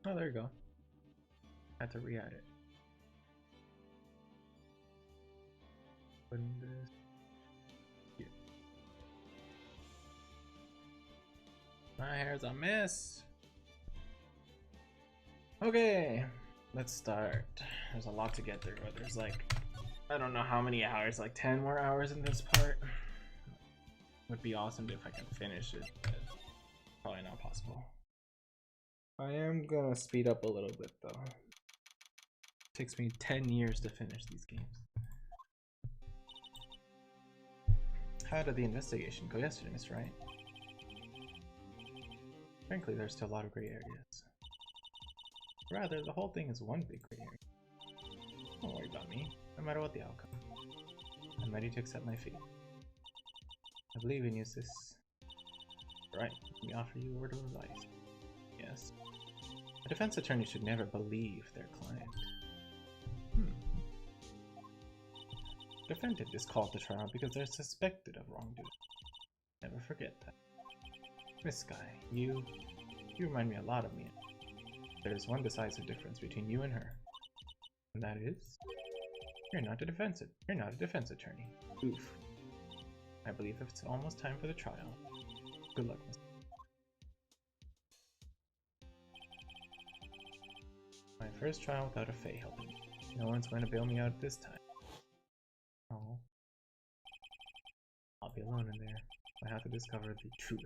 Oh, there you go. Had to re-add it. Here. My hair's a mess. Okay, let's start. There's a lot to get through. There's like, I don't know how many hours, like 10 more hours in this part. Would be awesome if I can finish it, but probably not possible. I am gonna speed up a little bit though. It takes me 10 years to finish these games. How did the investigation go yesterday, Mr. Wright? Frankly, there's still a lot of gray areas. Rather, the whole thing is one big gray area. Don't worry about me, no matter what the outcome. I'm ready to accept my fate. I believe in you, sis. Right, let me offer you a word of advice. Yes. A defense attorney should never believe their client. Defendant is called to trial because they're suspected of wrongdoing. Never forget that. Miss Sky, you remind me a lot of me. There is one decisive difference between you and her. And that is, you're not a defense attorney. Oof. I believe it's almost time for the trial. Good luck, Miss. My first trial without a Fae helping me. No one's going to bail me out this time. Oh. I'll be alone in there. I have to discover the truth.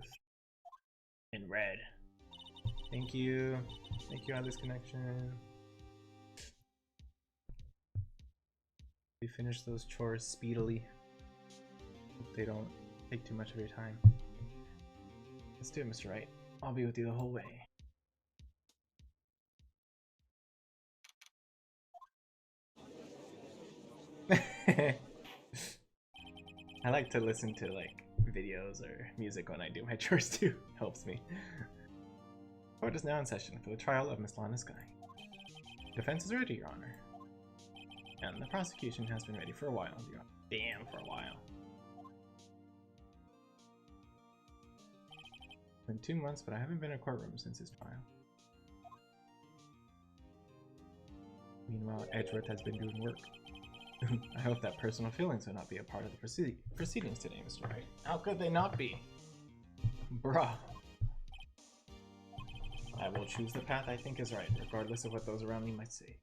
In red. Thank you. Thank you, Atlas Connection. We finish those chores speedily. Hope they don't take too much of your time. Let's do it, Mr. Wright. I'll be with you the whole way. I like to listen to like videos or music when I do my chores too. Helps me. Court is now in session for the trial of Miss Lana Sky. Defense is ready, Your Honor. And the prosecution has been ready for a while, Your Honor. Damn, for a while. It's been 2 months, but I haven't been in a courtroom since his trial. Meanwhile, Edgeworth has been doing work. I hope that personal feelings will not be a part of the proceedings today, Mr. Wright. How could they not be? Bruh. I will choose the path I think is right, regardless of what those around me might say.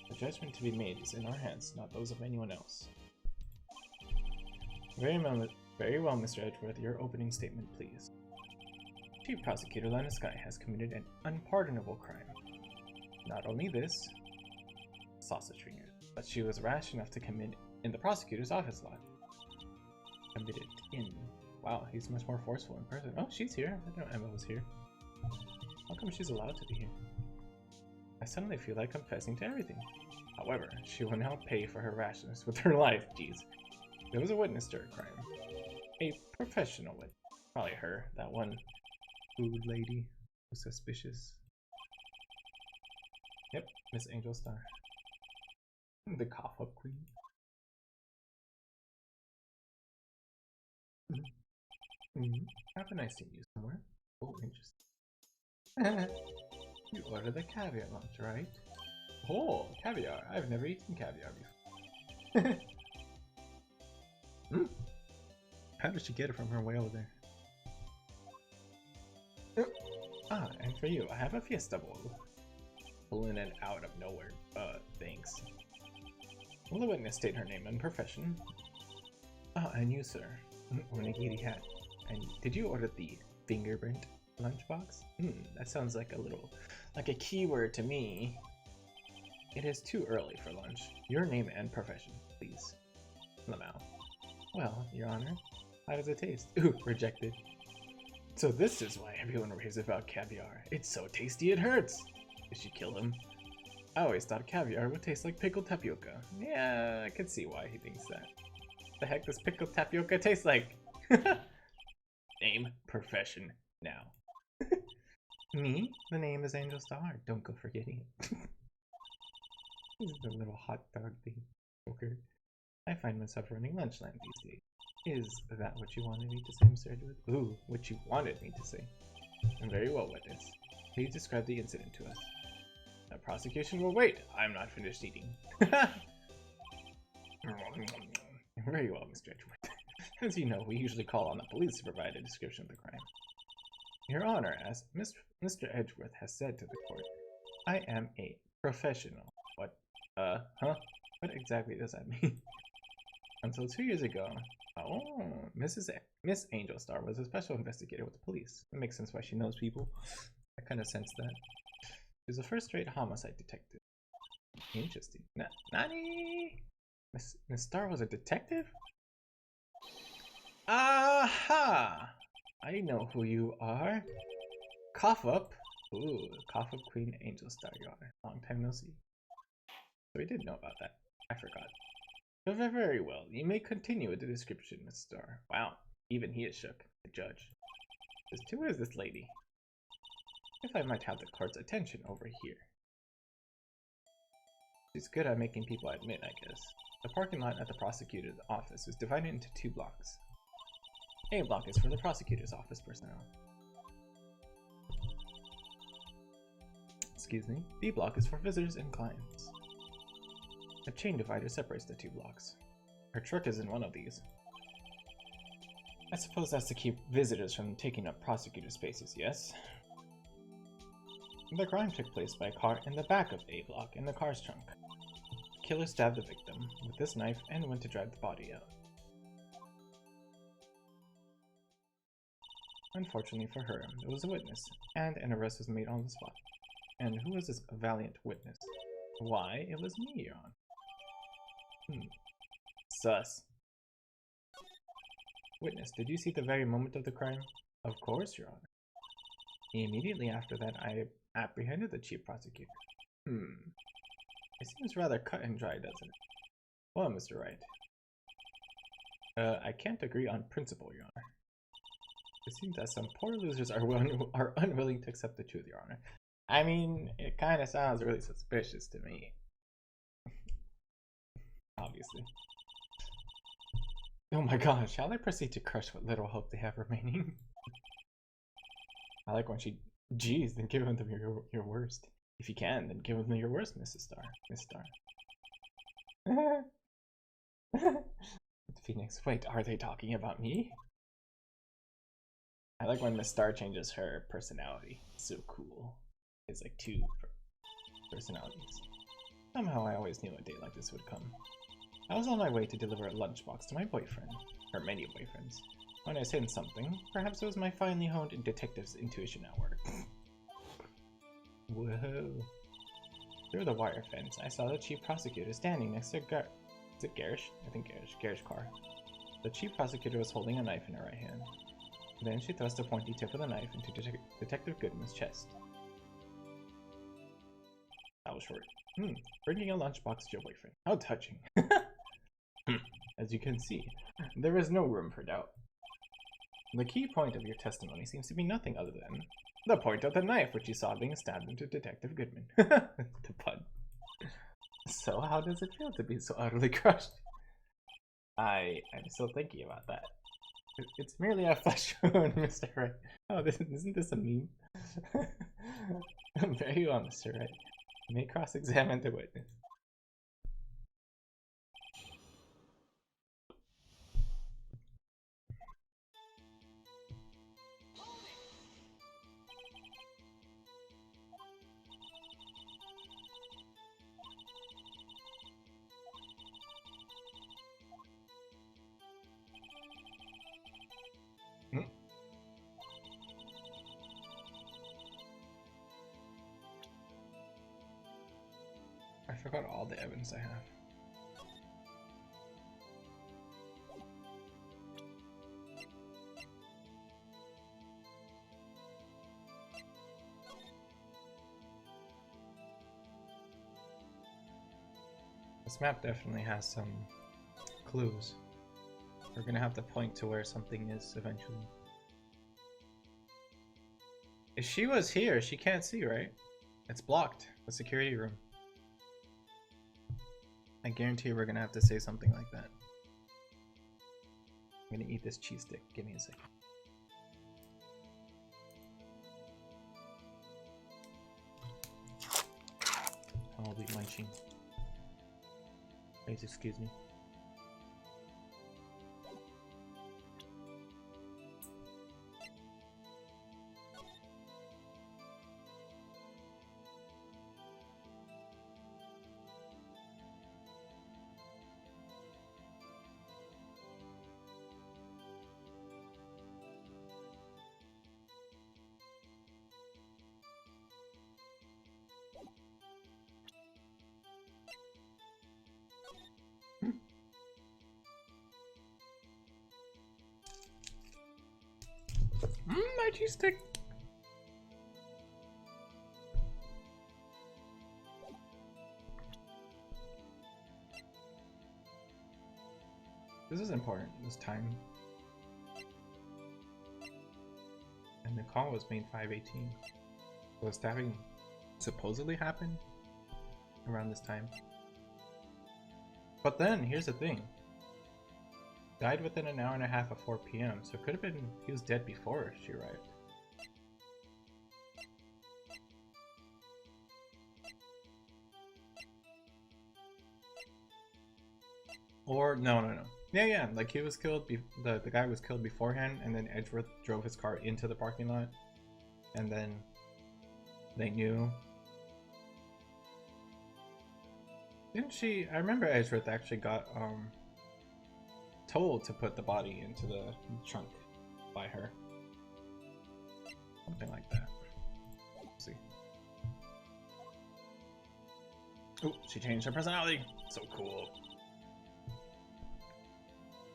The judgment to be made is in our hands, not those of anyone else. Very well, Mr. Edgeworth, your opening statement, please. Chief Prosecutor Lana Sky has committed an unpardonable crime. Not only this, sausage fingers, but she was rash enough to commit in the prosecutor's office lot. Committed in. Wow, he's much more forceful in person. Oh, she's here. I didn't know Emma was here. How come she's allowed to be here? I suddenly feel like confessing to everything. However, she will now pay for her rashness with her life. Jeez. There was a witness to her crime. A professional witness. Probably her. That one food lady who's suspicious. Yep, Miss Angel Star. The cough-up queen. Have a nice day, you somewhere. Oh, interesting. You ordered the caviar lunch, right? Oh, caviar. I've never eaten caviar before. How did she get it from her way over there? Ah, and for you, I have a fiesta bowl. Pulling it out of nowhere. Thanks. Will the witness state her name and profession? Ah, and you, sir. Onigiri hat. And did you order the fingerprint lunchbox? That sounds like a keyword to me. It is too early for lunch. Your name and profession, please. Lamau. Well, Your Honor, how does it taste? Ooh, rejected. So this is why everyone raves about caviar. It's so tasty it hurts. Did she kill him? I always thought caviar would taste like pickled tapioca. Yeah, I can see why he thinks that. The heck does pickled tapioca taste like? Name, profession, now. Me? The name is Angel Star. Don't go forgetting it. He's the little hot dog thing. Okay. I find myself running Lunchland these days. Is that what you wanted me to say, Mr. Edgeworth? Ooh, what you wanted me to say. Very well, witness. Please describe the incident to us. The prosecution will wait. I'm not finished eating. Very well, Mr. Edgeworth. As you know, we usually call on the police to provide a description of the crime. Your Honor, as Mr. Edgeworth has said to the court, I am a professional. What? Huh? What exactly does that mean? Until 2 years ago, Miss Angel Star was a special investigator with the police. It makes sense why she knows people. I kind of sense that. She was a first-rate homicide detective. Interesting. Nani? Miss Star was a detective? Aha! I know who you are. Cough up. Ooh, cough up Queen Angel Star, Your Honor. Long time no see. So we did know about that. I forgot. Very well. You may continue with the description, Miss Star. Wow. Even he is shook. The judge. Who is this lady? If I might have the court's attention over here. She's good at making people admit, I guess. The parking lot at the prosecutor's office is divided into 2 blocks. A block is for the prosecutor's office personnel. Excuse me. B block is for visitors and clients. A chain divider separates the 2 blocks. Her truck is in one of these. I suppose that's to keep visitors from taking up prosecutor spaces, yes? The crime took place by a car in the back of A block in the car's trunk. The killer stabbed the victim with this knife and went to drag the body out. Unfortunately for her, there was a witness, and an arrest was made on the spot. And who was this valiant witness? Why, it was me, Your Honor. Sus. Witness, did you see the very moment of the crime? Of course, Your Honor. Immediately after that, I apprehended the chief prosecutor. It seems rather cut and dry, doesn't it? Well, Mr. Wright. I can't agree on principle, Your Honor. It seems that some poor losers are unwilling to accept the truth, Your Honor. I mean, it kind of sounds really suspicious to me. Obviously. Oh my gosh, shall I proceed to crush what little hope they have remaining? I like when she... Geez, then give them your worst. If you can, then give them your worst, Mrs. Star. Miss Star. Phoenix, wait, are they talking about me? I like when Miss Star changes her personality. It's so cool. It's like 2 personalities. Somehow I always knew a day like this would come. I was on my way to deliver a lunchbox to my boyfriend, or many boyfriends. When I sensed something, perhaps it was my finely honed detective's intuition at work. Whoa. Through the wire fence, I saw the chief prosecutor standing next to is it Garish? I think Garish's car. The chief prosecutor was holding a knife in her right hand. Then she thrust a pointy tip of the knife into Detective Goodman's chest. That was short. Bringing a lunchbox to your boyfriend. How touching. As you can see, there is no room for doubt. The key point of your testimony seems to be nothing other than the point of the knife which you saw being stabbed into Detective Goodman. The pun. So how does it feel to be so utterly crushed? I'm still thinking about that. It's merely a flesh wound, Mr. Wright. Oh, isn't this a meme? Very well, Mr. Wright. You may cross-examine the witness. I forgot all the evidence I have. This map definitely has some clues. We're gonna have to point to where something is eventually. If she was here, she can't see, right? It's blocked. The security room. I guarantee we're gonna have to say something like that. I'm gonna eat this cheese stick. Give me a second. I'll be munching. Please excuse me. My cheese stick. This is important, this time. And the call was made 5:18. So the stabbing supposedly happened around this time. But then, here's the thing. Died within an hour and a half of 4 p.m., so it could have been he was dead before she arrived. Or, no. Yeah, like he was killed, the guy was killed beforehand, and then Edgeworth drove his car into the parking lot, and then they knew. Didn't she? I remember Edgeworth actually got, told to put the body into the trunk by her. Something like that. Let's see. Oh, she changed her personality. So cool.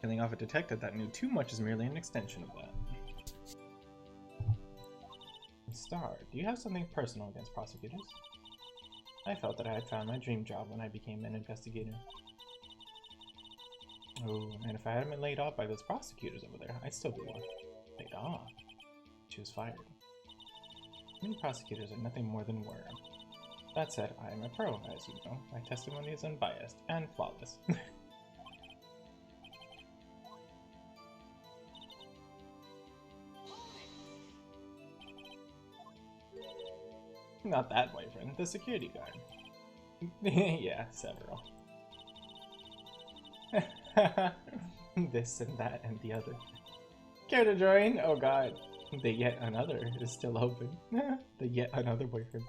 Killing off a detective that knew too much is merely an extension of that. Star, do you have something personal against prosecutors? I felt that I had found my dream job when I became an investigator. Oh, and if I hadn't been laid off by those prosecutors over there, I'd still be laid off. She was fired. Many prosecutors are nothing more than worm. That said, I am a pro, as you know. My testimony is unbiased and flawless. Not that boyfriend, the security guard. Yeah, several. This and that and the other. Care to join? Oh god. The yet another is still open. The yet another boyfriend.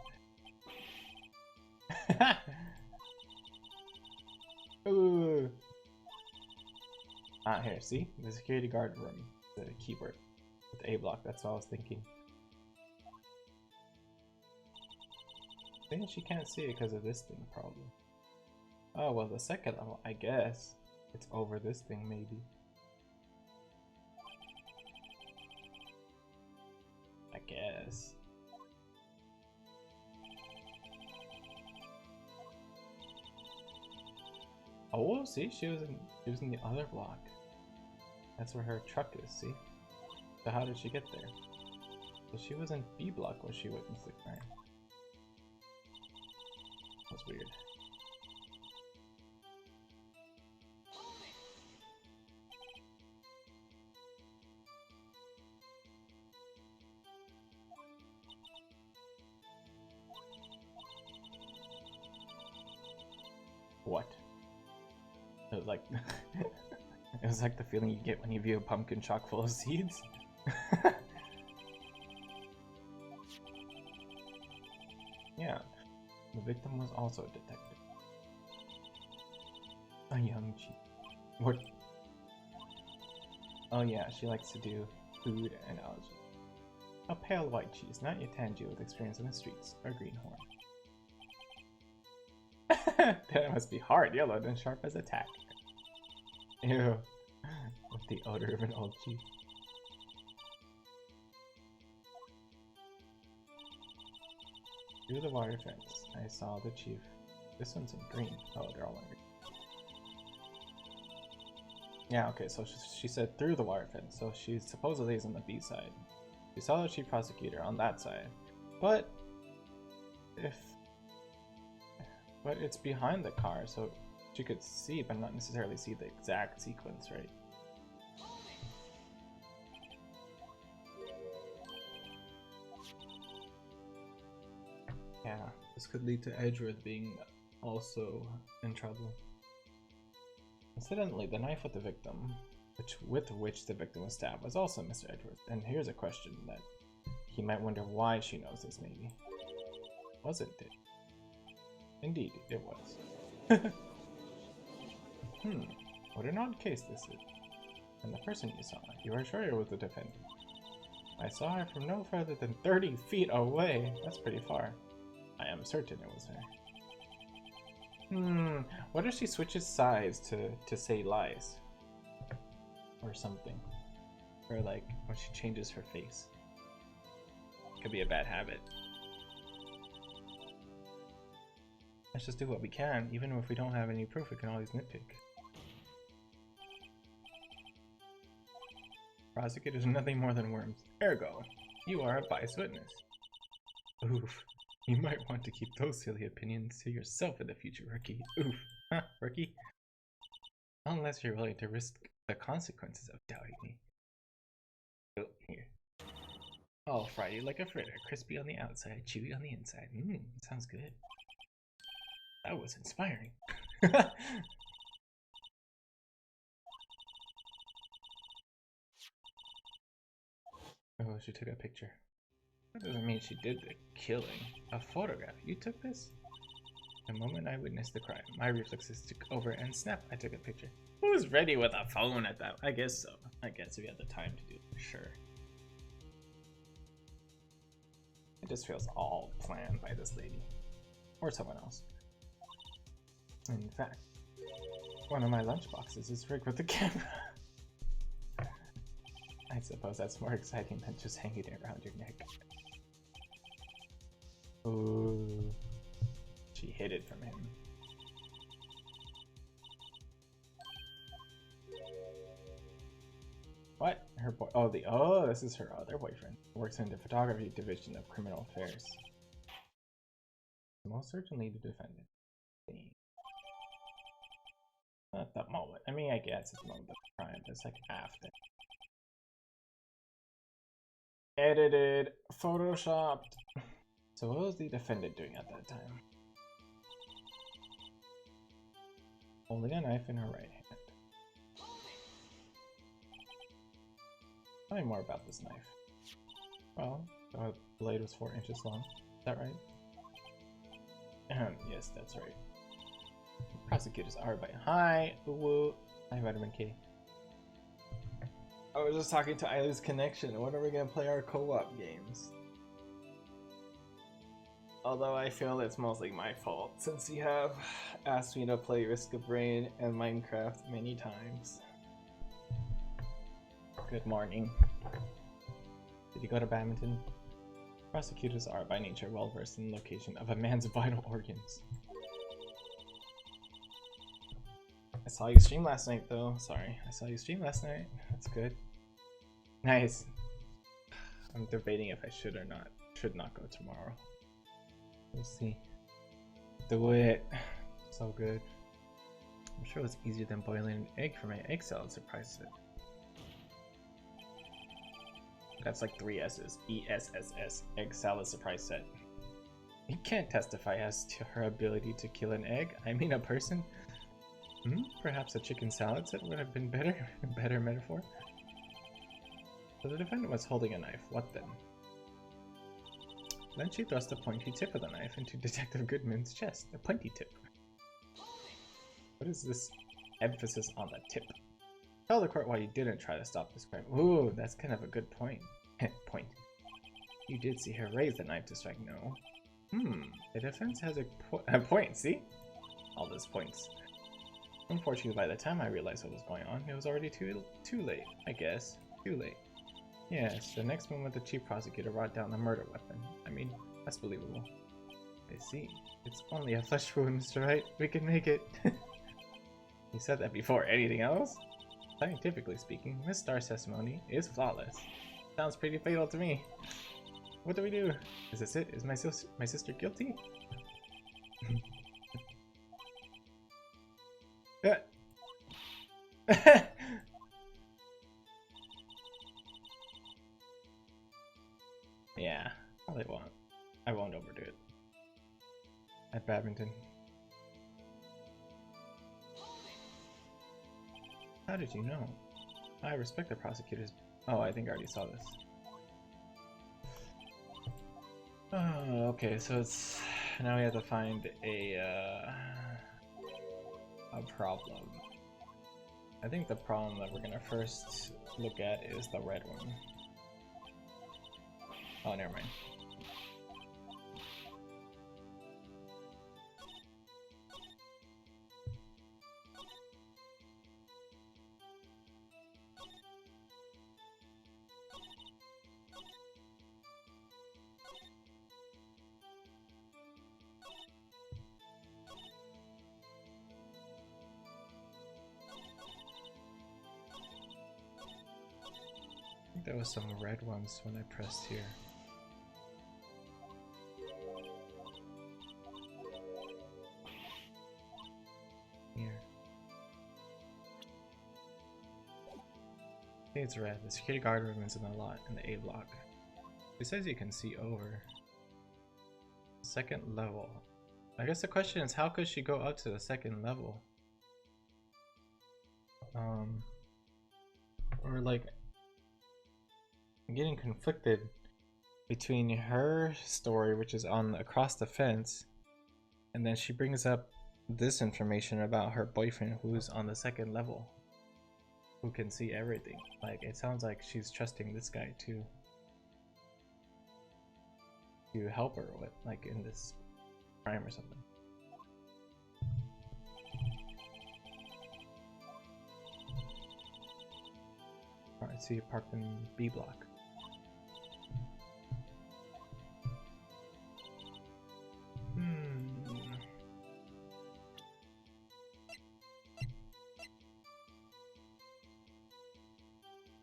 Ooh. Ah, here, see? The security guard room. The keyboard. With the A block, that's what I was thinking. I think she can't see it because of this thing, probably. Oh, well, the second level, I guess. It's over this thing, maybe. I guess. Oh, see, she was in the other block. That's where her truck is, see? So how did she get there? So she was in B block where she witnessed the crime. That's weird. What? It was like it was like the feeling you get when you view a pumpkin chock full of seeds. Yeah, the victim was also a detective. A young chief. What? Oh yeah, she likes to do food and algae. A pale white cheese, not your tangy with experience in the streets, or greenhorn. That must be hard, yellowed and sharp as a tack. Ew. With the odor of an old chief. Through the wire fence, I saw the chief. This one's in green. Oh, they're all in green. Yeah, okay, so she said through the wire fence, so she supposedly is on the B side. She saw the chief prosecutor on that side. But it's behind the car, so she could see, but not necessarily see the exact sequence, right? Yeah, this could lead to Edgeworth being also in trouble. Incidentally, the knife with the victim, with which the victim was stabbed, was also Mr. Edgeworth. And here's a question that he might wonder why she knows this, maybe. Wasn't it? Indeed, it was. What an odd case this is. And the person you saw, you are sure it was the defendant? I saw her from no further than 30 feet away. That's pretty far. I am certain it was her. What if she switches sides to say lies? Or something. Or like, when she changes her face. Could be a bad habit. Let's just do what we can. Even if we don't have any proof, we can always nitpick. Prosecutors are nothing more than worms. Ergo, you are a biased witness. Oof. You might want to keep those silly opinions to yourself in the future, rookie. Oof. Huh, rookie? Unless you're willing to risk the consequences of doubting me. Oh, here. I'll fry you like a fritter, crispy on the outside, chewy on the inside. Sounds good. That was inspiring. Oh, she took a picture. That doesn't mean she did the killing. A photograph. You took this? The moment I witnessed the crime, my reflexes took over and snap, I took a picture. Who was ready with a phone at that? I guess so. I guess we had the time to do it, sure. It just feels all planned by this lady. Or someone else. In fact, one of my lunchboxes is rigged with the camera. I suppose that's more exciting than just hanging it around your neck. Ooh. She hid it from him. What? Her boy? Oh, this is her other boyfriend. Works in the photography division of criminal affairs. Most certainly the defendant. At that moment. I mean, I guess it's the moment of the crime, but it's like after. Edited, photoshopped. So what was the defendant doing at that time? Holding a knife in her right hand. Tell me more about this knife. Well, the blade was 4 inches long. Is that right? Yes, that's right. Prosecutors are by. Hi, woo. Hi, Vitamin K. I was just talking to Ilu's connection. When are we gonna play our co-op games? Although I feel it's mostly my fault, since you have asked me to play Risk of Rain and Minecraft many times. Good morning. Did you go to badminton? Prosecutors are by nature well versed in the location of a man's vital organs. I saw you stream last night though. Sorry, I saw you stream last night. That's good. Nice. I'm debating if I should or not. Should not go tomorrow. We'll see. Do it. So good. I'm sure it was easier than boiling an egg for my egg salad surprise set. That's like 3 S's. ESSS. Egg salad surprise set. You can't testify as to her ability to kill an egg. I mean a person. Perhaps a chicken salad set would have been better. Better metaphor. So the defendant was holding a knife. What then? Then she thrust the pointy tip of the knife into Detective Goodman's chest. The pointy tip. What is this emphasis on the tip? Tell the court why you didn't try to stop this crime. Ooh, that's kind of a good point. Point. You did see her raise the knife to strike, no? The defense has a point, see? All those points. Unfortunately, by the time I realized what was going on, it was already too late, I guess. Too late. Yes, the next moment the chief prosecutor brought down the murder weapon. I mean, that's believable. I see. It's only a flesh wound, Mr. Wright. We can make it. You said that before. Anything else? Scientifically speaking, Miss Starr's testimony is flawless. Sounds pretty fatal to me. What do we do? Is this it? Is my sister guilty? Yeah. Yeah, probably won't. I won't overdo it. At badminton. How did you know? I respect the prosecutors. Oh, I think I already saw this. Oh, okay, so it's now we have to find a problem. I think the problem that we're gonna first look at is the red one. Oh, never mind. I think there was some red ones when I pressed here. Here. I think it's red. The security guard room is in the lot in the A block. It says you can see over. Second level. I guess the question is, how could she go up to the second level? Or like, I'm getting conflicted between her story, which is on across the fence, and then she brings up this information about her boyfriend who's on the second level, who can see everything. Like, it sounds like she's trusting this guy to help her with, like, in this crime or something. Alright, so you parked in B block.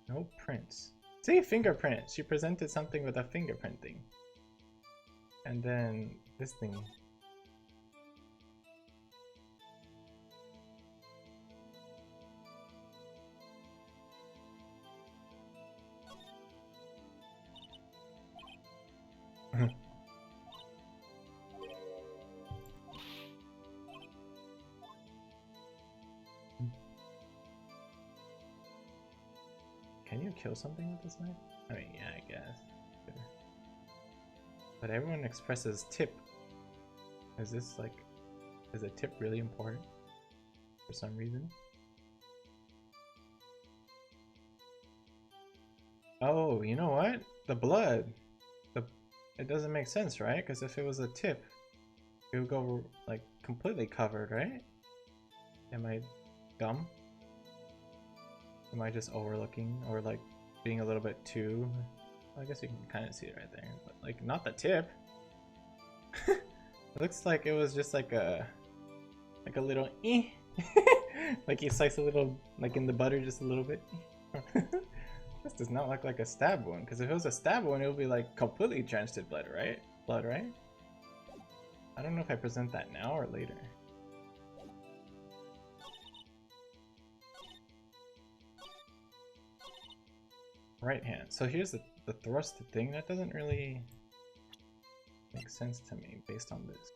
No prints. See, fingerprint! She presented something with a fingerprint thing. And then this thing. Can you kill something with this knife? I mean, yeah, I guess. But everyone expresses tip. Is this like, is a tip really important for some reason? Oh, you know what? The blood. It doesn't make sense, right? Because if it was a tip, it would go like completely covered, right? Am I dumb? Am I just overlooking or like being a little bit too? Well, I guess you can kind of see it right there, but like not the tip. It looks like it was just like a little like you slice a little like in the butter just a little bit. This does not look like a stab wound, because if it was a stab wound, it would be like completely drenched in blood, right? I don't know if I present that now or later. Right hand. So here's the thrust thing. That doesn't really make sense to me based on this.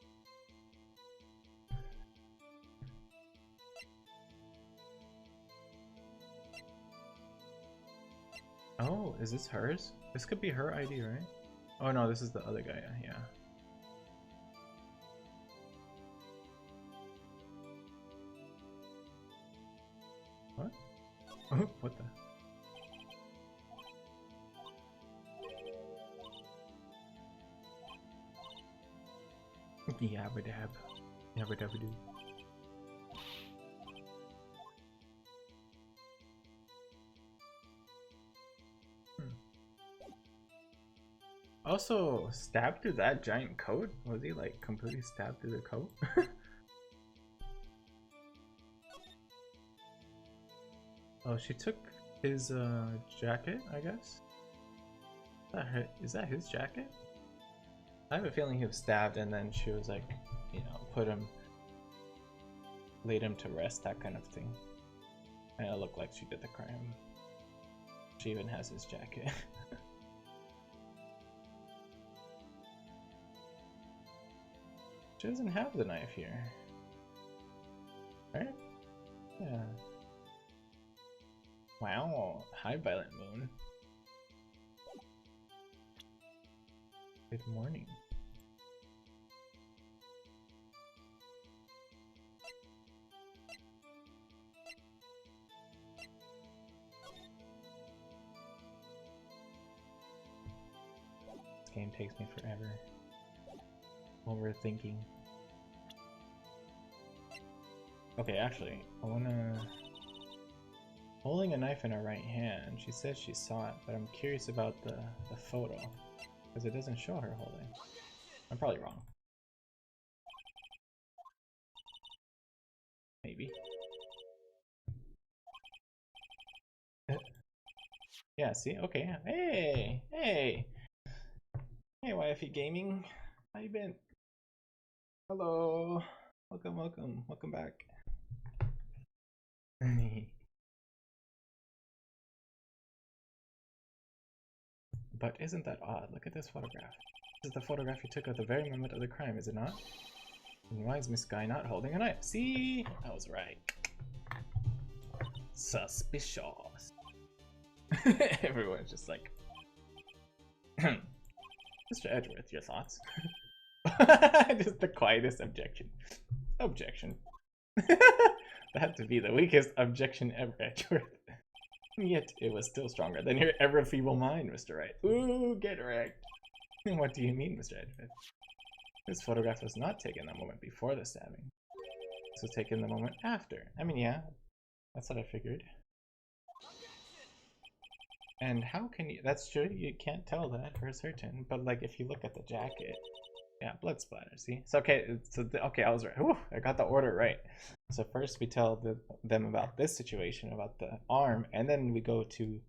Oh, is this hers? This could be her ID, right? Oh no, this is the other guy, yeah. What? Oh, what the? Yabba dab. Yabba dabba doo. Also, stabbed through that giant coat? Was he like completely stabbed through the coat? Oh, she took his jacket, I guess? Is that his jacket? I have a feeling he was stabbed and then she was like, you know, laid him to rest, that kind of thing. And it looked like she did the crime. She even has his jacket. She doesn't have the knife here. Right? Yeah. Wow. Hi, Violet Moon. Good morning. This game takes me forever. Overthinking. Okay, actually, I wanna... Holding a knife in her right hand. She says she saw it, but I'm curious about the photo. Because it doesn't show her holding. I'm probably wrong. Maybe. Yeah, see? Okay. Hey! Hey! Hey, Wifey Gaming. How you been? Hello! Welcome, welcome. Welcome back. But isn't that odd? Look at this photograph. This is the photograph you took at the very moment of the crime, is it not? And why is Miss Guy not holding a knife? See? I was right. Suspicious. Everyone's just like... Mr. Edgeworth, your thoughts? Just the quietest objection. Objection. That had to be the weakest objection ever, Edgeworth. Yet it was still stronger than your ever feeble mind, Mr. Wright. Ooh, get wrecked. What do you mean, Mr. Edgeworth? This photograph was not taken the moment before the stabbing. This was taken the moment after. I mean, yeah, that's what I figured. And how can you... That's true, you can't tell that for certain. But, like, if you look at the jacket... Yeah, blood splatter, see? So, okay, okay, I was right. Whew, I got the order right. So first we tell them about this situation, about the arm, and then we go to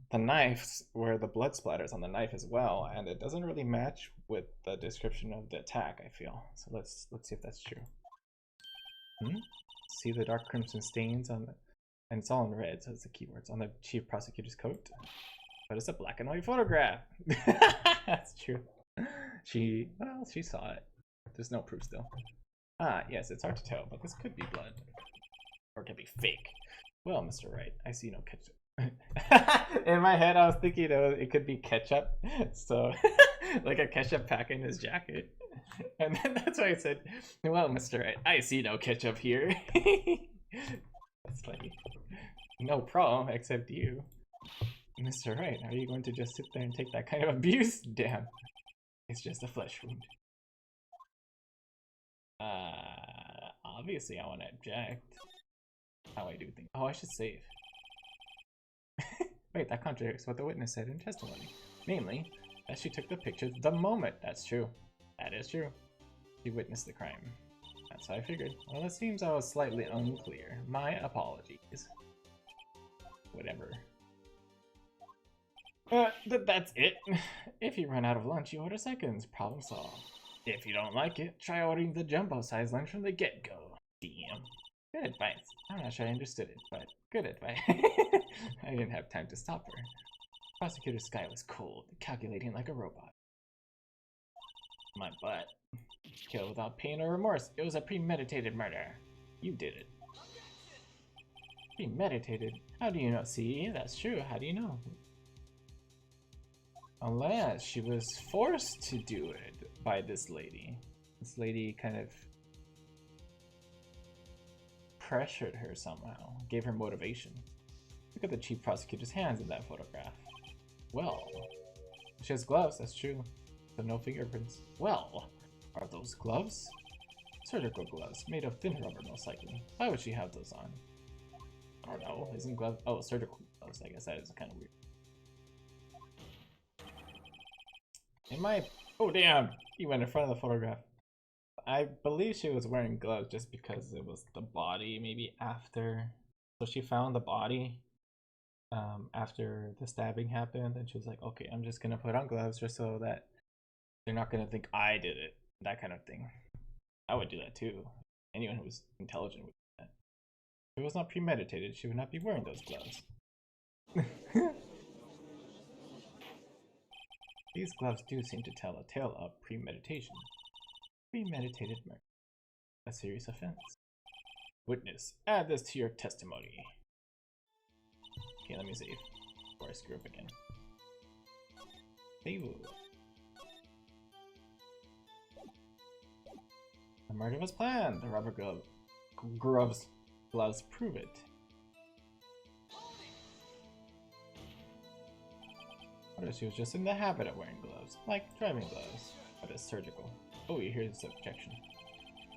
the knives, where the blood splatters on the knife as well, and it doesn't really match with the description of the attack, I feel. So let's see if that's true. See the dark crimson stains on the... And it's all in red, so it's the keywords on the chief prosecutor's coat. But it's a black and white photograph. That's true. She saw it. There's no proof still. Ah, yes, it's hard to tell, but this could be blood. Or it could be fake. Well, Mr. Wright, I see no ketchup. In my head, I was thinking it could be ketchup. So, like a ketchup pack in his jacket. And then that's why I said, well, Mr. Wright, I see no ketchup here. That's funny. No problem, except you. Mr. Wright, are you going to just sit there and take that kind of abuse? Damn. It's just a flesh wound. Obviously I want to object. How I do things. Oh, I should save. Wait, that contradicts what the witness said in testimony. Namely, that she took the picture the moment. That's true. That is true. She witnessed the crime. That's what I figured. Well, it seems I was slightly unclear. My apologies. Whatever. That's it. If you run out of lunch, you order seconds. Problem solved. If you don't like it, try ordering the jumbo-sized lunch from the get-go. Damn. Good advice. I'm not sure I understood it, but good advice. I didn't have time to stop her. Prosecutor Sky was cold, calculating like a robot. My butt. Killed without pain or remorse. It was a premeditated murder. You did it. Premeditated? How do you know? See, that's true. How do you know? Unless she was forced to do it by this lady. This lady kind of pressured her somehow, gave her motivation. Look at the chief prosecutor's hands in that photograph. Well, she has gloves, that's true, but no fingerprints. Well, are those gloves? Surgical gloves, made of thin rubber most likely. Why would she have those on? I don't know, isn't gloves... Oh, surgical gloves, I guess that is kind of weird. In my... Oh, damn! He went in front of the photograph. I believe she was wearing gloves just because it was the body, maybe after. So she found the body after the stabbing happened, and she was like, okay, I'm just gonna put on gloves just so that they're not gonna think I did it, that kind of thing. I would do that too. Anyone who was intelligent would do that. If it was not premeditated, she would not be wearing those gloves. These gloves do seem to tell a tale of premeditation. Premeditated murder. A serious offense. Witness, add this to your testimony. Okay, let me save before I screw up again. Save. The murder was planned. The rubber gloves prove it. What if she was just in the habit of wearing gloves, like driving gloves, but as surgical? Oh, here's the objection.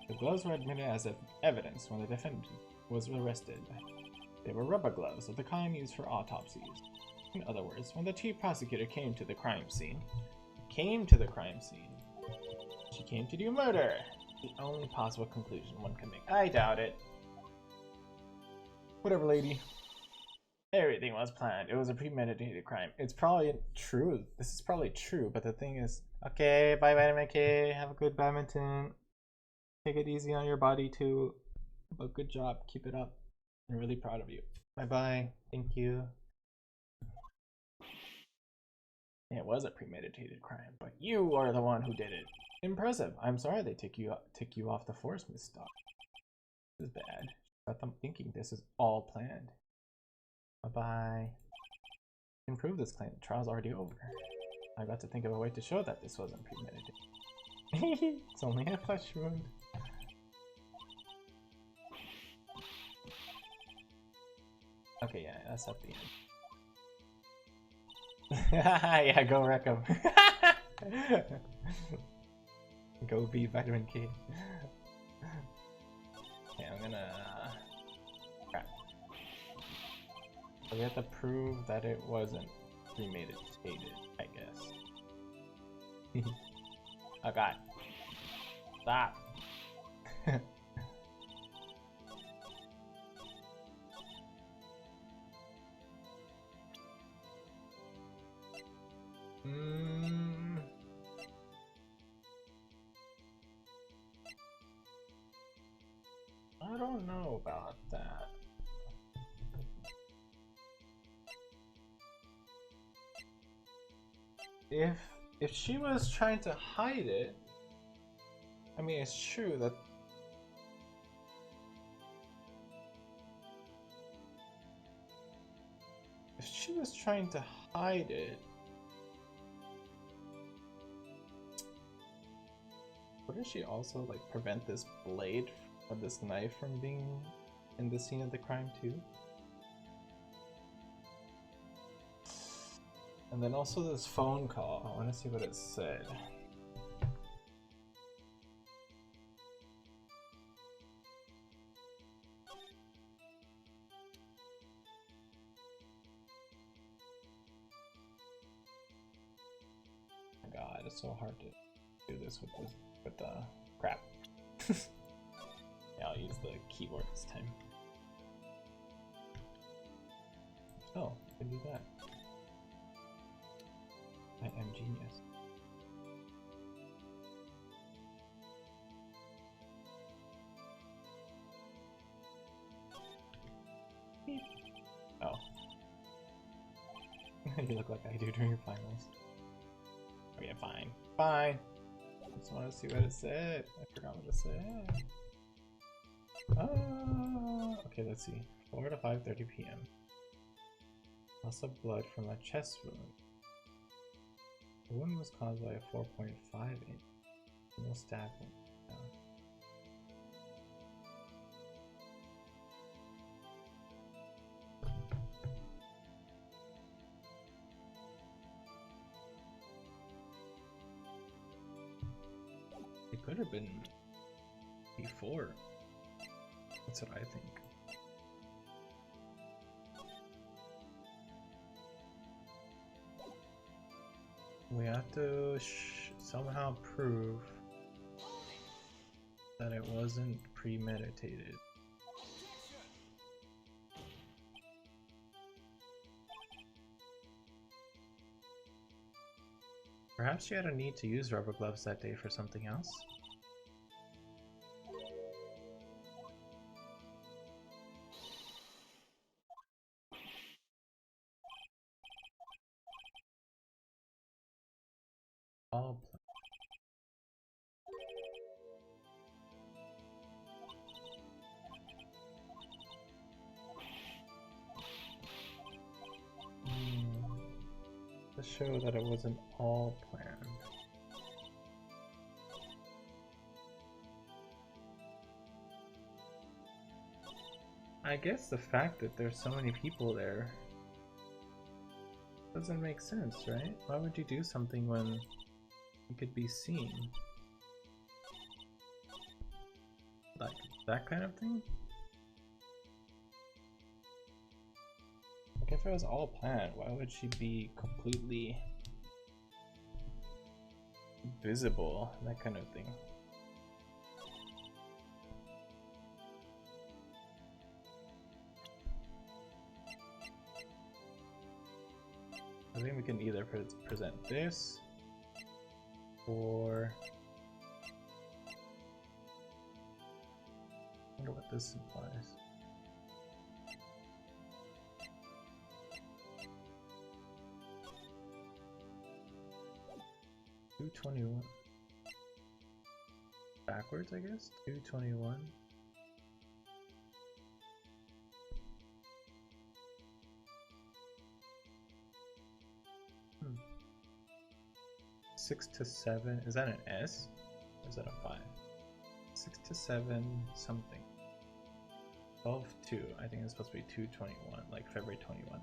The gloves were admitted as evidence when the defendant was arrested. They were rubber gloves of the kind used for autopsies. In other words, when the chief prosecutor came to the crime scene, she came to do murder. The only possible conclusion one can make. I doubt it. Whatever, lady. Everything was planned. It was a premeditated crime. It's probably true. This is probably true, but the thing is, okay, bye, Vitamin K. Have a good badminton. Take it easy on your body too. But good job. Keep it up. I'm really proud of you. Bye bye. Thank you. It was a premeditated crime, but you are the one who did it. Impressive. I'm sorry they took you off the force, Miss Stock. This is bad. Got them thinking this is all planned. Bye-bye. You can prove this claim. The trial's already over. I got to think of a way to show that this wasn't premeditated. It's only a flesh wound. Okay, yeah, that's at the end. Yeah, go wreck him. Go be Vitamin K. Okay, I'm gonna... crap. So we have to prove that it wasn't premeditated, I guess. Oh god. Stop. I don't know about that. If she was trying to hide it, I mean, it's true that if she was trying to hide it, wouldn't she also like prevent this blade or this knife from being in the scene of the crime too? And then also this phone call. I want to see what it said. Oh my god, it's so hard to do this with crap. Yeah, I'll use the keyboard this time. Oh, I can do that. I am genius. Oh. You look like I do during finals. Oh yeah, fine. Fine. I just want to see what it said. I forgot what it said. Okay, let's see. 4 to 5:30 p.m. Loss of blood from a chest wound. The wound was caused by a 4.5 inch. No stab wound. No. It could have been before. That's what I think. We have to somehow prove that it wasn't premeditated. Perhaps she had a need to use rubber gloves that day for something else? All to show that it wasn't all planned. I guess the fact that there's so many people there doesn't make sense, right? Why would you do something when you could be seen? Like that kind of thing? Like if it was all planned, why would she be completely visible? That kind of thing. I think we can either present this or I wonder what this implies. $221 backwards, I guess. 221. 6 to 7. Is that an S? Or is that a 5? 6 to 7 something. 12 2. I think it's supposed to be 221, like February 21.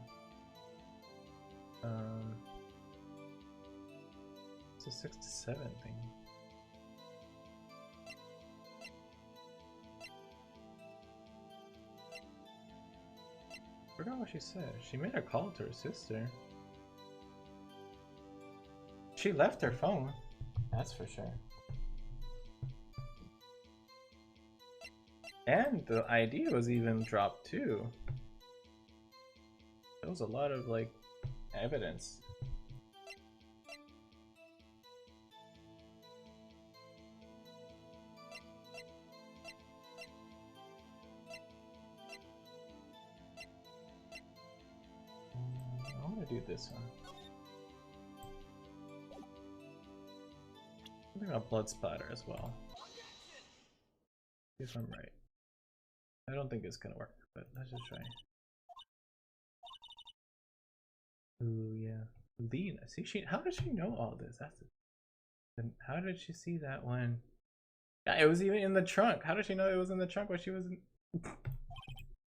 It's a 6 to 7 thing. I forgot what she said. She made a call to her sister. She left her phone. That's for sure. And the ID was even dropped too. There was a lot of like evidence. I'm gonna do this one. Something about blood splatter as well. See if I'm right. I don't think it's gonna work, but let's just try. Ooh, yeah. Lena. See, how did she know all this? Then how did she see that one? Yeah, it was even in the trunk. How did she know it was in the trunk when she was in...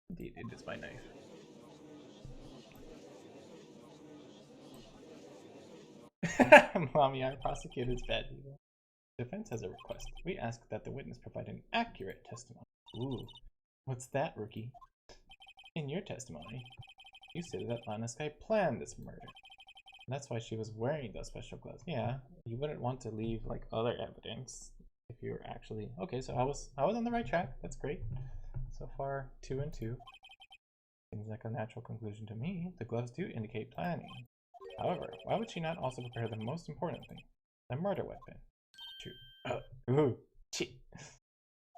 Indeed, it is my knife. Mommy, our prosecutor's bad people. Defense has a request. We ask that the witness provide an accurate testimony. Ooh, what's that, rookie? In your testimony, you said that Lana Sky planned this murder. That's why she was wearing those special gloves. Yeah, you wouldn't want to leave like other evidence if you were actually okay. So I was on the right track. That's great. So far, 2 and 2. Seems like a natural conclusion to me. The gloves do indicate planning. However, why would she not also prepare the most important thing, the murder weapon? True. Ooh, cheat.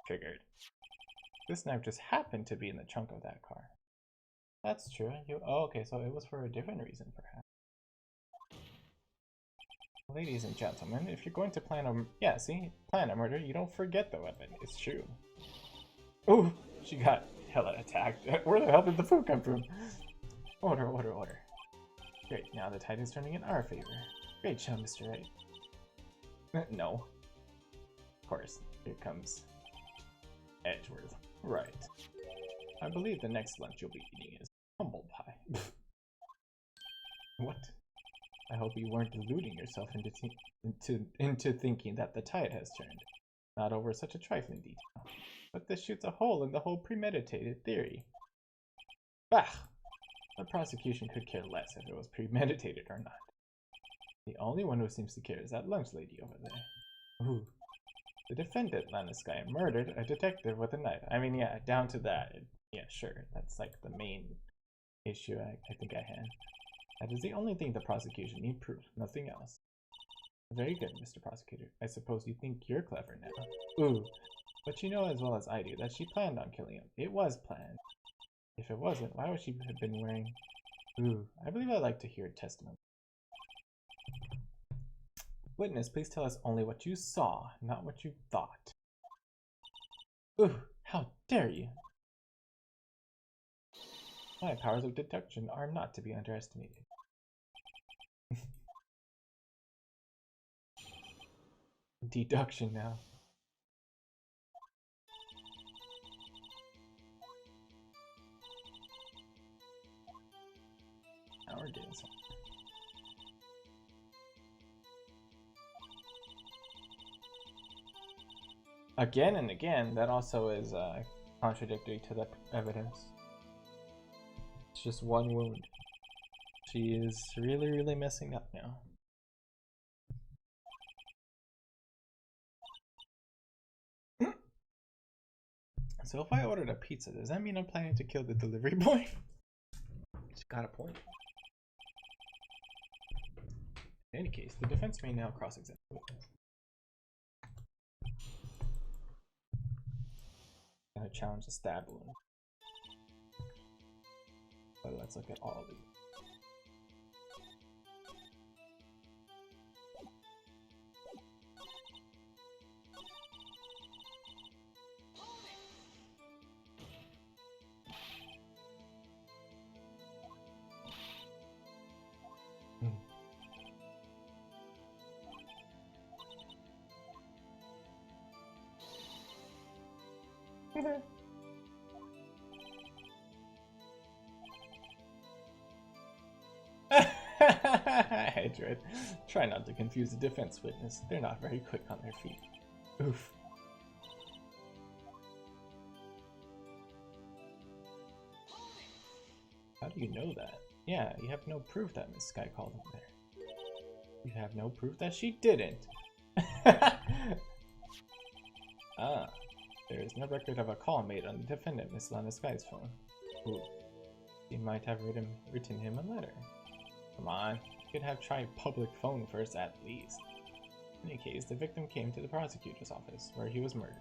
Triggered. This knife just happened to be in the trunk of that car. That's true. Oh, okay, so it was for a different reason, perhaps. Ladies and gentlemen, if you're going to plan a murder, you don't forget the weapon. It's true. Ooh, she got hella attacked. Where the hell did the food come from? Order, order, order. Great, now the tide is turning in our favor. Great job, Mr. Right. No. Of course, here comes Edgeworth. Right. I believe the next lunch you'll be eating is humble pie. What? I hope you weren't deluding yourself into thinking that the tide has turned. Not over such a trifling detail. But this shoots a hole in the whole premeditated theory. Bah! The prosecution could care less if it was premeditated or not. The only one who seems to care is that Lunchlady over there. Ooh. The defendant, Lana Sky, murdered a detective with a knife. I mean, yeah, down to that. Yeah, sure. That's like the main issue I think I had. That is the only thing the prosecution need proof, nothing else. Very good, Mr. Prosecutor. I suppose you think you're clever now. Ooh, but you know as well as I do that she planned on killing him. It was planned. If it wasn't, why would she have been wearing... Ooh, I believe I'd like to hear testimony. Witness, please tell us only what you saw, not what you thought. Ooh, how dare you! My powers of deduction are not to be underestimated. Deduction now. Now we're getting something. Again and again, that also is contradictory to the evidence. It's just one wound. She is really, really messing up now. So if I ordered a pizza, does that mean I'm planning to kill the delivery boy? She's got a point. In any case, the defense may now cross-examine the witness. I'm gonna challenge the stab wound. But let's look at all these. Edred, try not to confuse the defense witness. They're not very quick on their feet. Oof. How do you know that? Yeah, you have no proof that Miss Sky called him there. You have no proof that she didn't. Ah, there is no record of a call made on the defendant, Miss Lana Sky's phone. Ooh. She might have written him a letter. Come on, you could have tried public phone first at least. In any case, the victim came to the prosecutor's office, where he was murdered.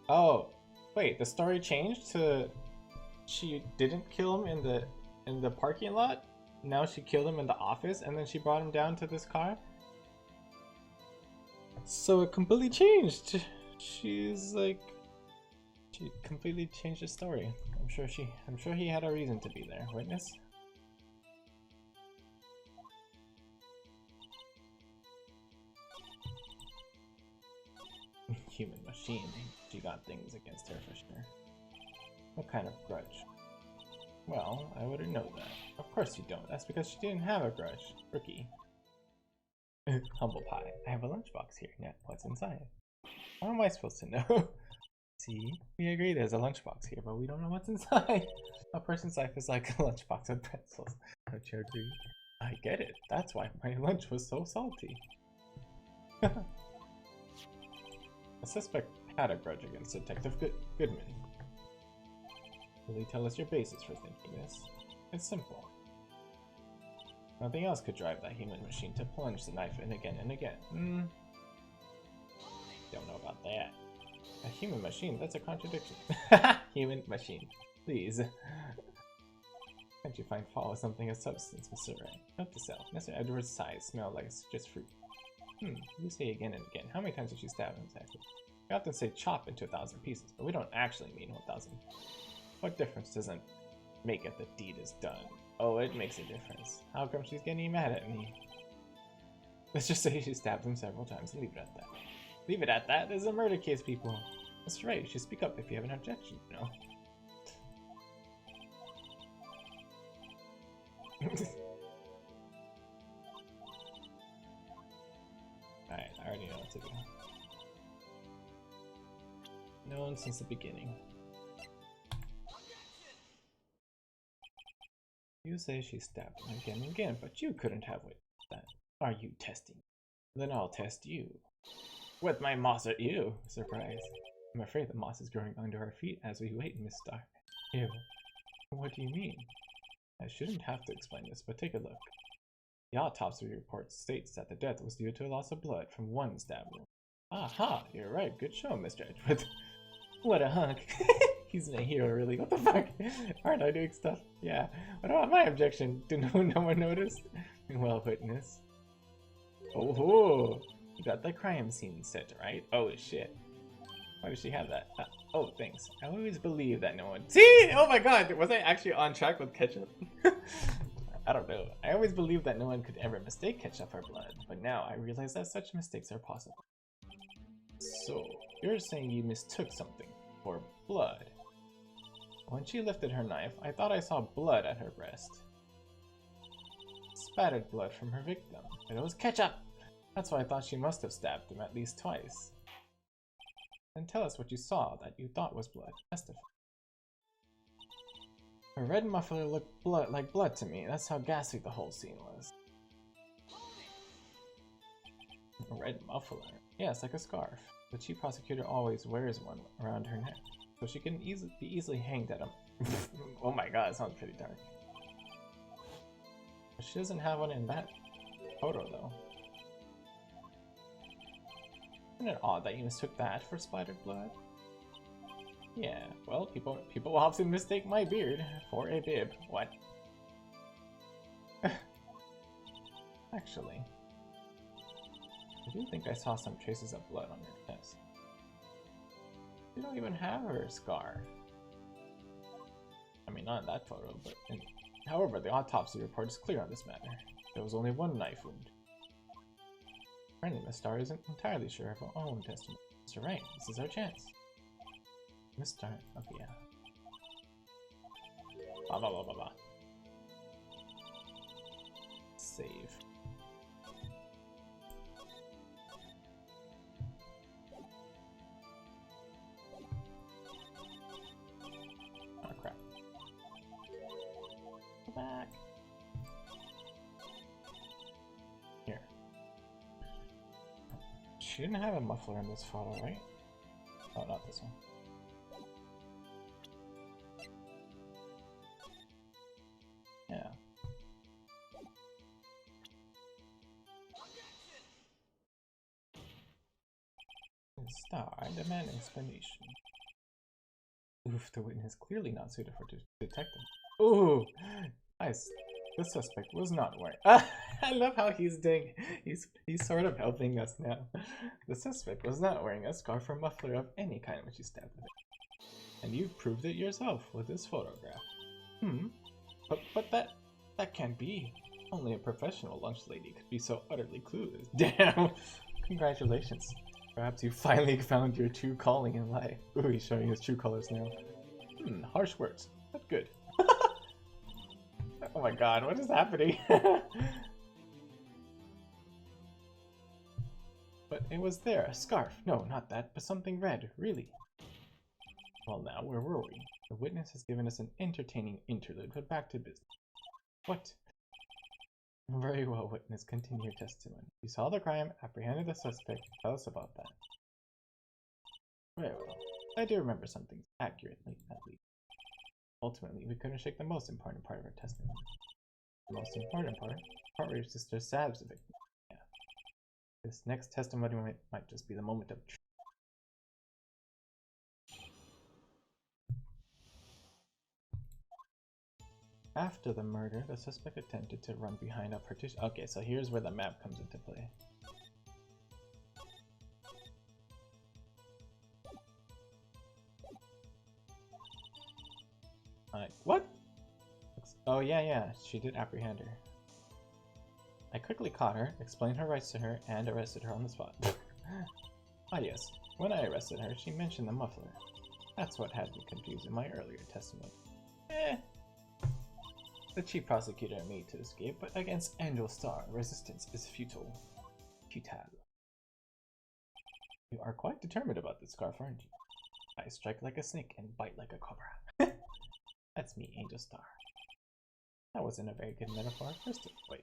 Oh, wait, the story changed to she didn't kill him in the parking lot? Now she killed him in the office and then she brought him down to this car? So it completely changed. She's like, she completely changed the story. I'm sure he had a reason to be there. Witness? Human machine. She got things against her for sure. What kind of grudge? Well, I wouldn't know that. Of course you don't. That's because she didn't have a grudge. Rookie. Humble pie. I have a lunchbox here. Now, what's inside? How am I supposed to know? See? We agree there's a lunchbox here, but we don't know what's inside. A person's life is like a lunchbox of pretzels. Don't you agree? I get it. That's why my lunch was so salty. The suspect had a grudge against Detective Goodman. Will you tell us your basis for thinking this? It's simple. Nothing else could drive that human machine to plunge the knife in again and again. Don't know about that. A human machine? That's a contradiction. Human machine. Please. Can't you find fault with something of substance, Mr. Wright? Note to self. Mr. Edward's size smelled like citrus fruit. You say again and again. How many times did she stab him exactly? We often say chop into 1,000 pieces, but we don't actually mean 1,000. What difference does it make if the deed is done? Oh, it makes a difference. How come she's getting mad at me? Let's just say she stabbed him several times and leave it at that. Leave it at that? This is a murder case, people. That's right, you should speak up if you have an objection, you know? Alright, I already know what to do. Known since the beginning. You say she stabbed him again and again, but you couldn't have witnessed that. Are you testing? Then I'll test you. With my moss at you! Surprise. I'm afraid the moss is growing under our feet as we wait, Miss Stark. Ew. What do you mean? I shouldn't have to explain this, but take a look. The autopsy report states that the death was due to a loss of blood from one stab wound. Aha, you're right. Good show, Mr. Edgewood. What a hunk. He's a hero, really. What the fuck? Aren't I doing stuff? Yeah. What about my objection? No one noticed? Well, witness. Oh, you got the crime scene set, right? Oh, shit. Why does she have that? Oh, thanks. I always believe that no one... See? Oh my god, was I actually on track with ketchup? I don't know. I always believed that no one could ever mistake ketchup for blood, but now I realize that such mistakes are possible. So, you're saying you mistook something for blood. When she lifted her knife, I thought I saw blood at her breast. Spattered blood from her victim, but it was ketchup! That's why I thought she must have stabbed him at least twice. Then tell us what you saw that you thought was blood. Testify. Her red muffler looked like blood to me. That's how ghastly the whole scene was. A red muffler? Yes, like a scarf. The chief prosecutor always wears one around her neck, so she can be easily hanged at him. Oh my god, it sounds pretty dark. But she doesn't have one in that photo, though. Isn't it odd that you mistook that for splattered blood? Yeah, well, people often mistake my beard for a bib. What? Actually, I do think I saw some traces of blood on her chest. You don't even have her scar. I mean, not in that photo, but however, the autopsy report is clear on this matter. There was only one knife wound. Apparently, Miss Starr isn't entirely sure of her own testimony. Mr. Right, this is our chance. Miss Starr, okay, yeah. Blah blah blah blah blah. Save. Oh crap. Go back. Here. She didn't have a muffler in this photo, right? Oh, not this one. Yeah. Star, I demand an explanation. Oof, the witness clearly not suited for detective. Ooh, nice. The suspect was not wearing. I love how he's doing. He's sort of helping us now. The suspect was not wearing a scarf or muffler of any kind when she stabbed him, and you've proved it yourself with this photograph. But that can't be. Only a professional lunch lady could be so utterly clueless. Damn. Congratulations. Perhaps you finally found your true calling in life. Ooh, he's showing his true colors now. Harsh words, but good. Oh my god, what is happening? But it was there, a scarf. No, not that, but something red, really. Well now, where were we? The witness has given us an entertaining interlude, but back to business. What? Very well, witness, continue your testimony. You saw the crime, apprehended the suspect. Tell us about that. Very well. I do remember something accurately, at least. Ultimately, we couldn't shake the most important part of our testimony. The most important part? The part where your sister stabs the victim. Yeah. This next testimony might just be the moment of truth. After the murder, the suspect attempted to run behind a partition. Okay, so here's where the map comes into play. What? Oh yeah, she did apprehend her. I quickly caught her, explained her rights to her, and arrested her on the spot. Ah yes, when I arrested her, she mentioned the muffler. That's what had me confused in my earlier testimony. The chief prosecutor made to escape, but against Angel Star, resistance is futile. Futile. You are quite determined about this scarf, aren't you? I strike like a snake and bite like a cobra. That's me, Angel Star. That wasn't a very good metaphor. First, wait.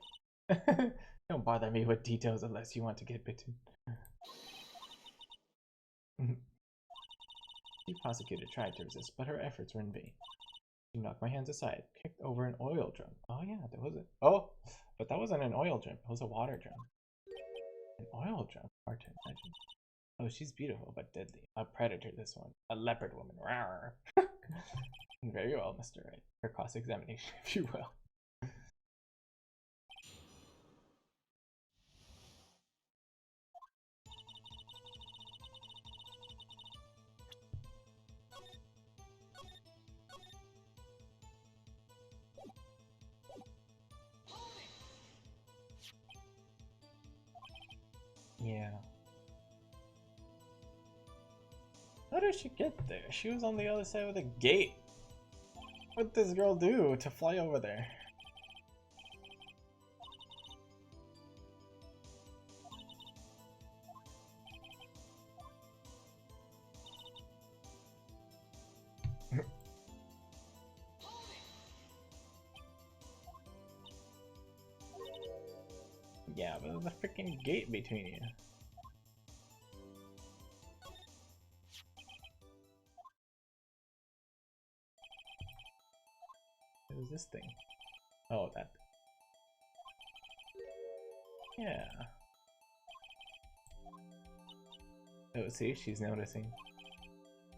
Don't bother me with details unless you want to get bitten. The prosecutor tried to resist, but her efforts were in vain. She knocked my hands aside, kicked over an oil drum. Oh yeah, that was it. Oh, but that wasn't an oil drum. It was a water drum. An oil drum. Hard to imagine. Oh, she's beautiful but deadly. A predator, this one. A leopard woman. Rawr. Very well, Mr. Wright. For cross-examination, if you will. Yeah. How did she get there? She was on the other side of the gate. What did this girl do to fly over there? Yeah, but there's a freaking gate between you. What is this thing? Oh, that. Yeah. Oh, see, she's noticing.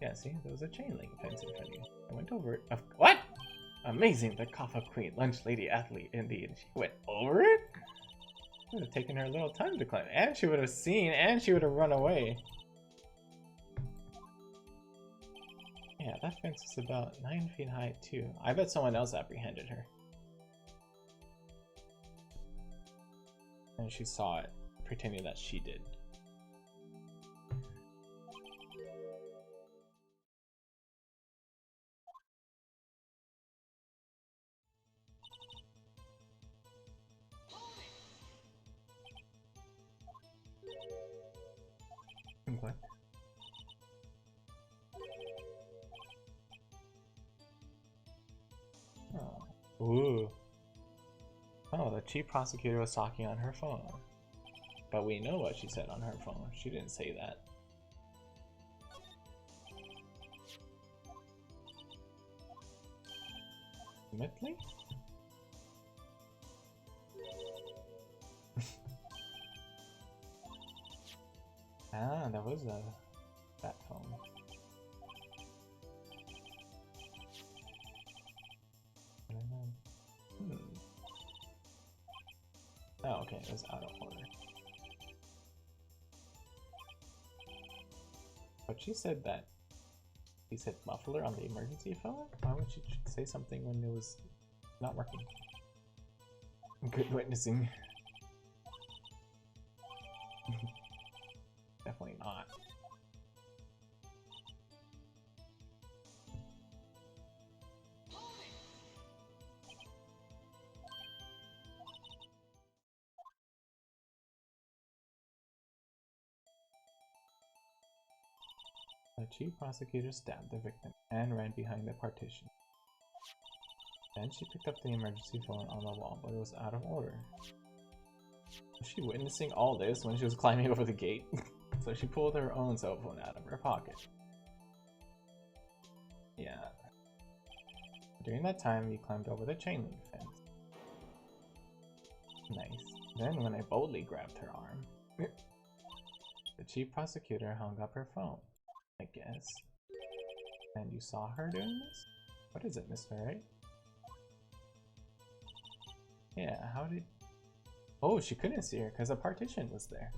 Yeah, see, there was a chain link fence in front of you. I went over it. What? Amazing, the Kaffa Queen, Lunchlady athlete, indeed. She went over it? It would have taken her a little time to climb, and she would have seen, and she would have run away. Yeah, that fence is about 9 feet high, too. I bet someone else apprehended her. And she saw it, pretending that she did. What? Oh. Ooh. Oh, the chief prosecutor was talking on her phone. But we know what she said on her phone. She didn't say that. Ultimately? Ah, that was that phone. Hmm. Oh, okay, it was out of order. But she said that. He said muffler on the emergency phone? Why would she say something when it was not working? Good witnessing. Definitely not. The chief prosecutor stabbed the victim and ran behind the partition. Then she picked up the emergency phone on the wall, but it was out of order. Was she witnessing all this when she was climbing over the gate? So she pulled her own cell phone out of her pocket. Yeah. During that time, you climbed over the chain link fence. Nice. Then when I boldly grabbed her arm, the chief prosecutor hung up her phone, I guess. And you saw her doing this? What is it, Mr. Wright? Yeah, how did... Oh, she couldn't see her because a partition was there.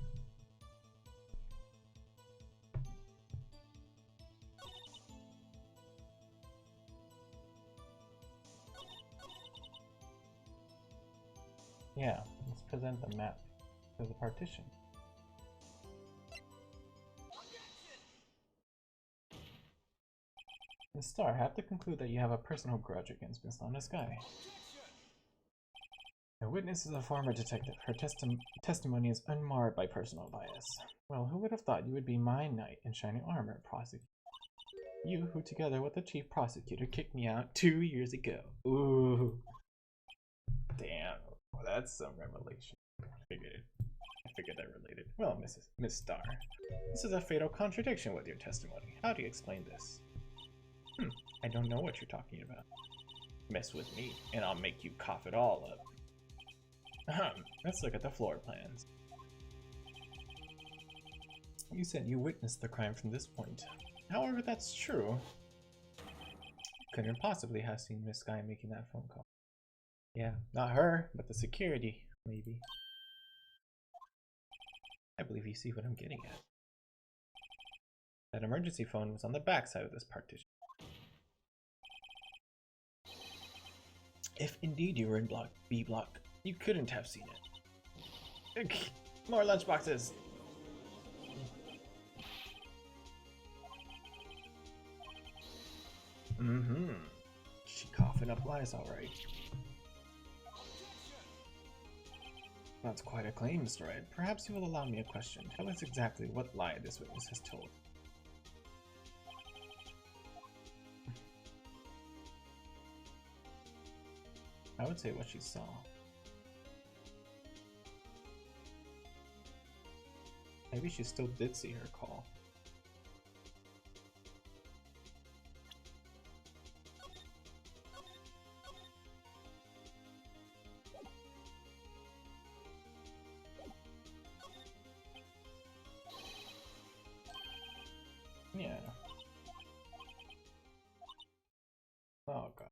Yeah, let's present the map to the partition. Miss Star, I have to conclude that you have a personal grudge against Miss Lana Sky. The witness is a former detective. Her testimony is unmarred by personal bias. Well, who would have thought you would be my knight in shining armor, prosecutor? You, who together with the chief prosecutor kicked me out 2 years ago. Ooh. Damn. Well, that's some revelation. I figured that related. Well, Miss Star, this is a fatal contradiction with your testimony. How do you explain this? I don't know what you're talking about. Mess with me, and I'll make you cough it all up. Let's look at the floor plans. You said you witnessed the crime from this point. However, that's true. Couldn't possibly have seen Miss Sky making that phone call. Yeah, not her, but the security, maybe. I believe you see what I'm getting at. That emergency phone was on the back side of this partition. If indeed you were in block B block, you couldn't have seen it. More lunchboxes! Mm-hmm. She coughing up lies, alright. That's quite a claim, Mr. Wright. Perhaps you will allow me a question. Tell us exactly what lie this witness has told. I would say what she saw. Maybe she still did see her call. Yeah. Oh god.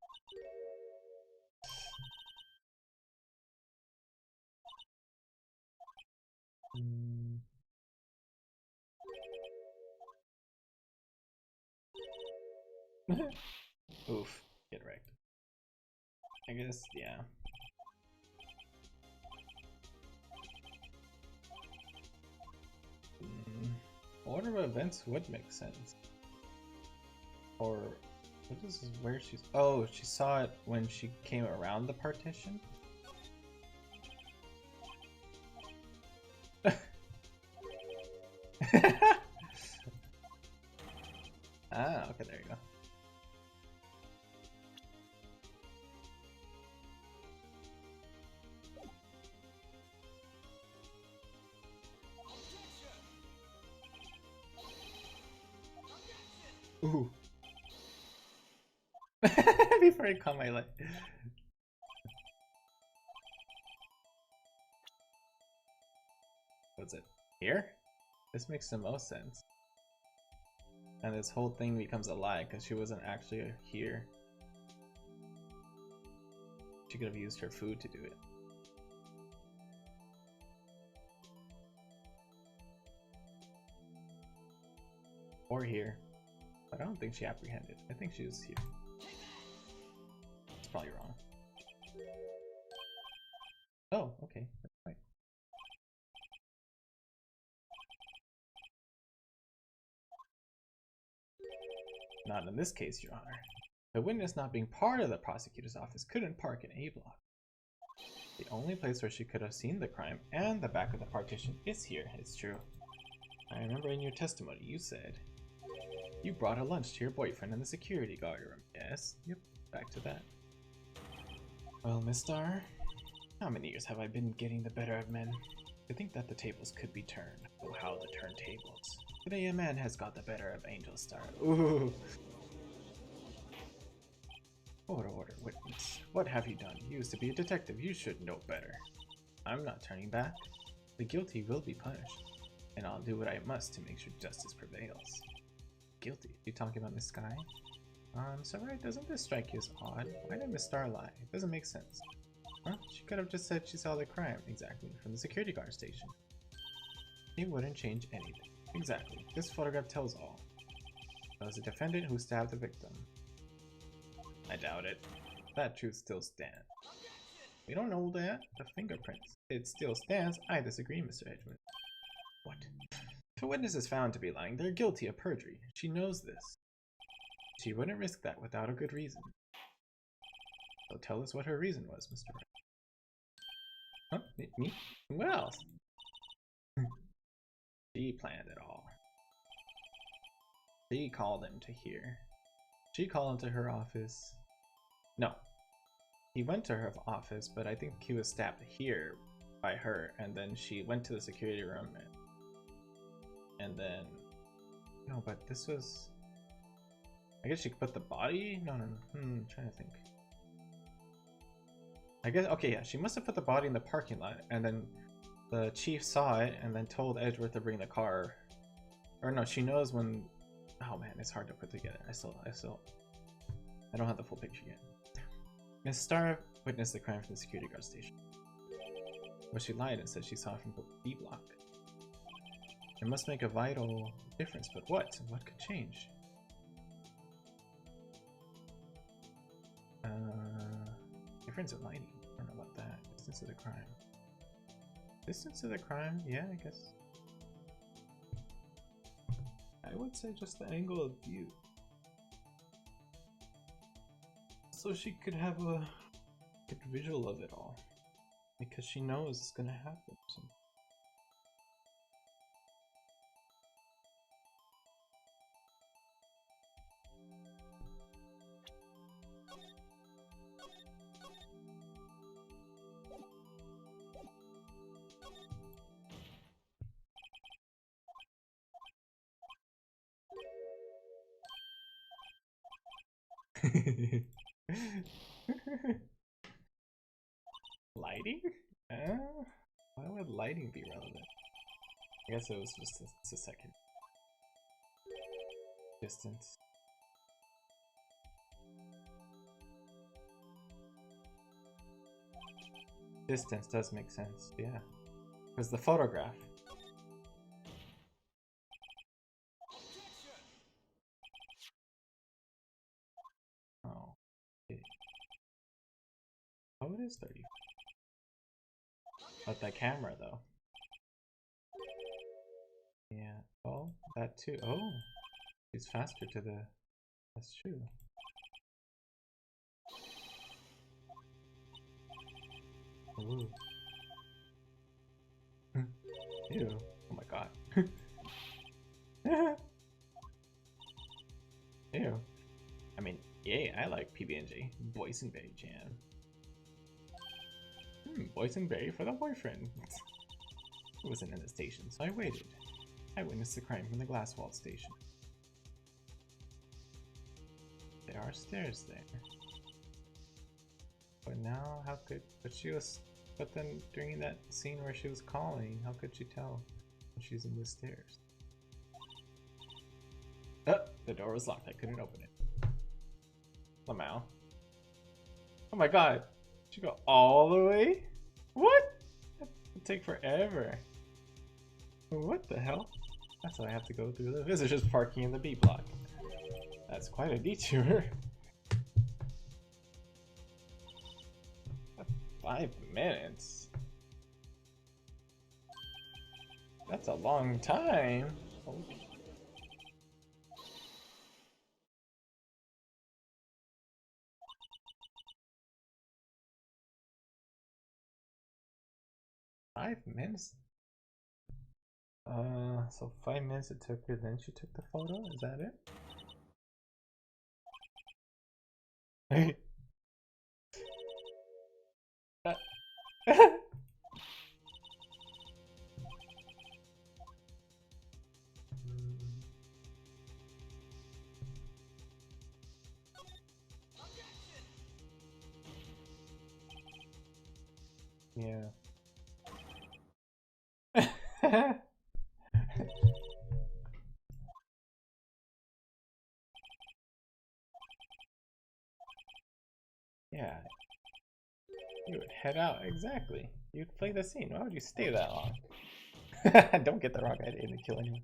Oof. Get wrecked. I guess, yeah. Order of events would make sense. Or what is where she's? Oh, she saw it when she came around the partition. Ah, okay, there you go. Ooh. Before I caught my light. What's it? Here? This makes the most sense. And this whole thing becomes a lie because she wasn't actually here. She could have used her food to do it. Or here. But I don't think she apprehended. I think she was here. It's probably wrong. Oh, okay. That's right. Not in this case, Your Honor. The witness not being part of the prosecutor's office couldn't park in A block. The only place where she could have seen the crime and the back of the partition is here, it's true. I remember in your testimony you said you brought a lunch to your boyfriend in the security guard room. Yes, yep, back to that. Well, Miss Star, how many years have I been getting the better of men? To think that the tables could be turned. Oh, how the turntables. Today a man has got the better of Angel Star. Ooh. Order, witness. What have you done? You used to be a detective. You should know better. I'm not turning back. The guilty will be punished. And I'll do what I must to make sure justice prevails. Guilty? You talking about Miss Sky? So right, doesn't this strike you as odd? Why did Miss Star lie? It doesn't make sense. Huh? She could have just said she saw the crime, exactly, from the security guard station. It wouldn't change anything. Exactly. This photograph tells all. It was a defendant who stabbed the victim. I doubt it. That truth still stands. We don't know that. The fingerprints. It still stands. I disagree, Mr. Edgman. What? If a witness is found to be lying, they're guilty of perjury. She knows this. She wouldn't risk that without a good reason. So tell us what her reason was, Mr. Huh? Me? What else? She planned it all. She called him to here. She called him to her office. No. He went to her office, but I think he was stabbed here by her, and then she went to the security room and then... No, but this was... I guess she put the body? No. I'm trying to think. I guess, okay, yeah, she must have put the body in the parking lot, and then the chief saw it, and then told Edgeworth to bring the car. Or no, she knows when... Oh man, it's hard to put together. I don't have the full picture yet. Miss Starr witnessed the crime from the security guard station. But she lied and said she saw it from B block. It must make a vital difference, but what? What could change? Difference in lighting. I don't know about that. Distance of the crime. Distance of the crime? Yeah, I guess. I would say just the angle of view. So she could have a good visual of it all. Because she knows it's gonna happen. So. Lighting? Why would lighting be relevant? I guess it was just a second. Distance. Distance does make sense, yeah. Because the photograph. Oh. Okay. Oh, it is 30. But that camera, though. Yeah. Oh, that too. Oh, it's faster to the... That's true. Ooh. Ew. Oh my god. Ew. I mean, yay, I like PB&J. Boysenberry jam. Boysenberry for the boyfriend. He wasn't in the station, so I waited. I witnessed the crime from the glass wall station. There are stairs there. But now, how could... But then, during that scene where she was calling, how could she tell when she's in the stairs? Oh, the door was locked. I couldn't open it. Somehow. Oh my god! Did you go all the way? What? That would take forever. What the hell? That's why I have to go through the visitors parking in the B block. That's quite a detour. 5 minutes? That's a long time. Holy. Five minutes? So 5 minutes it took her, then she took the photo? Is that it? Yeah. Yeah. You would head out, exactly. You'd play the scene. Why would you stay that long? Don't get the wrong idea to kill anyone.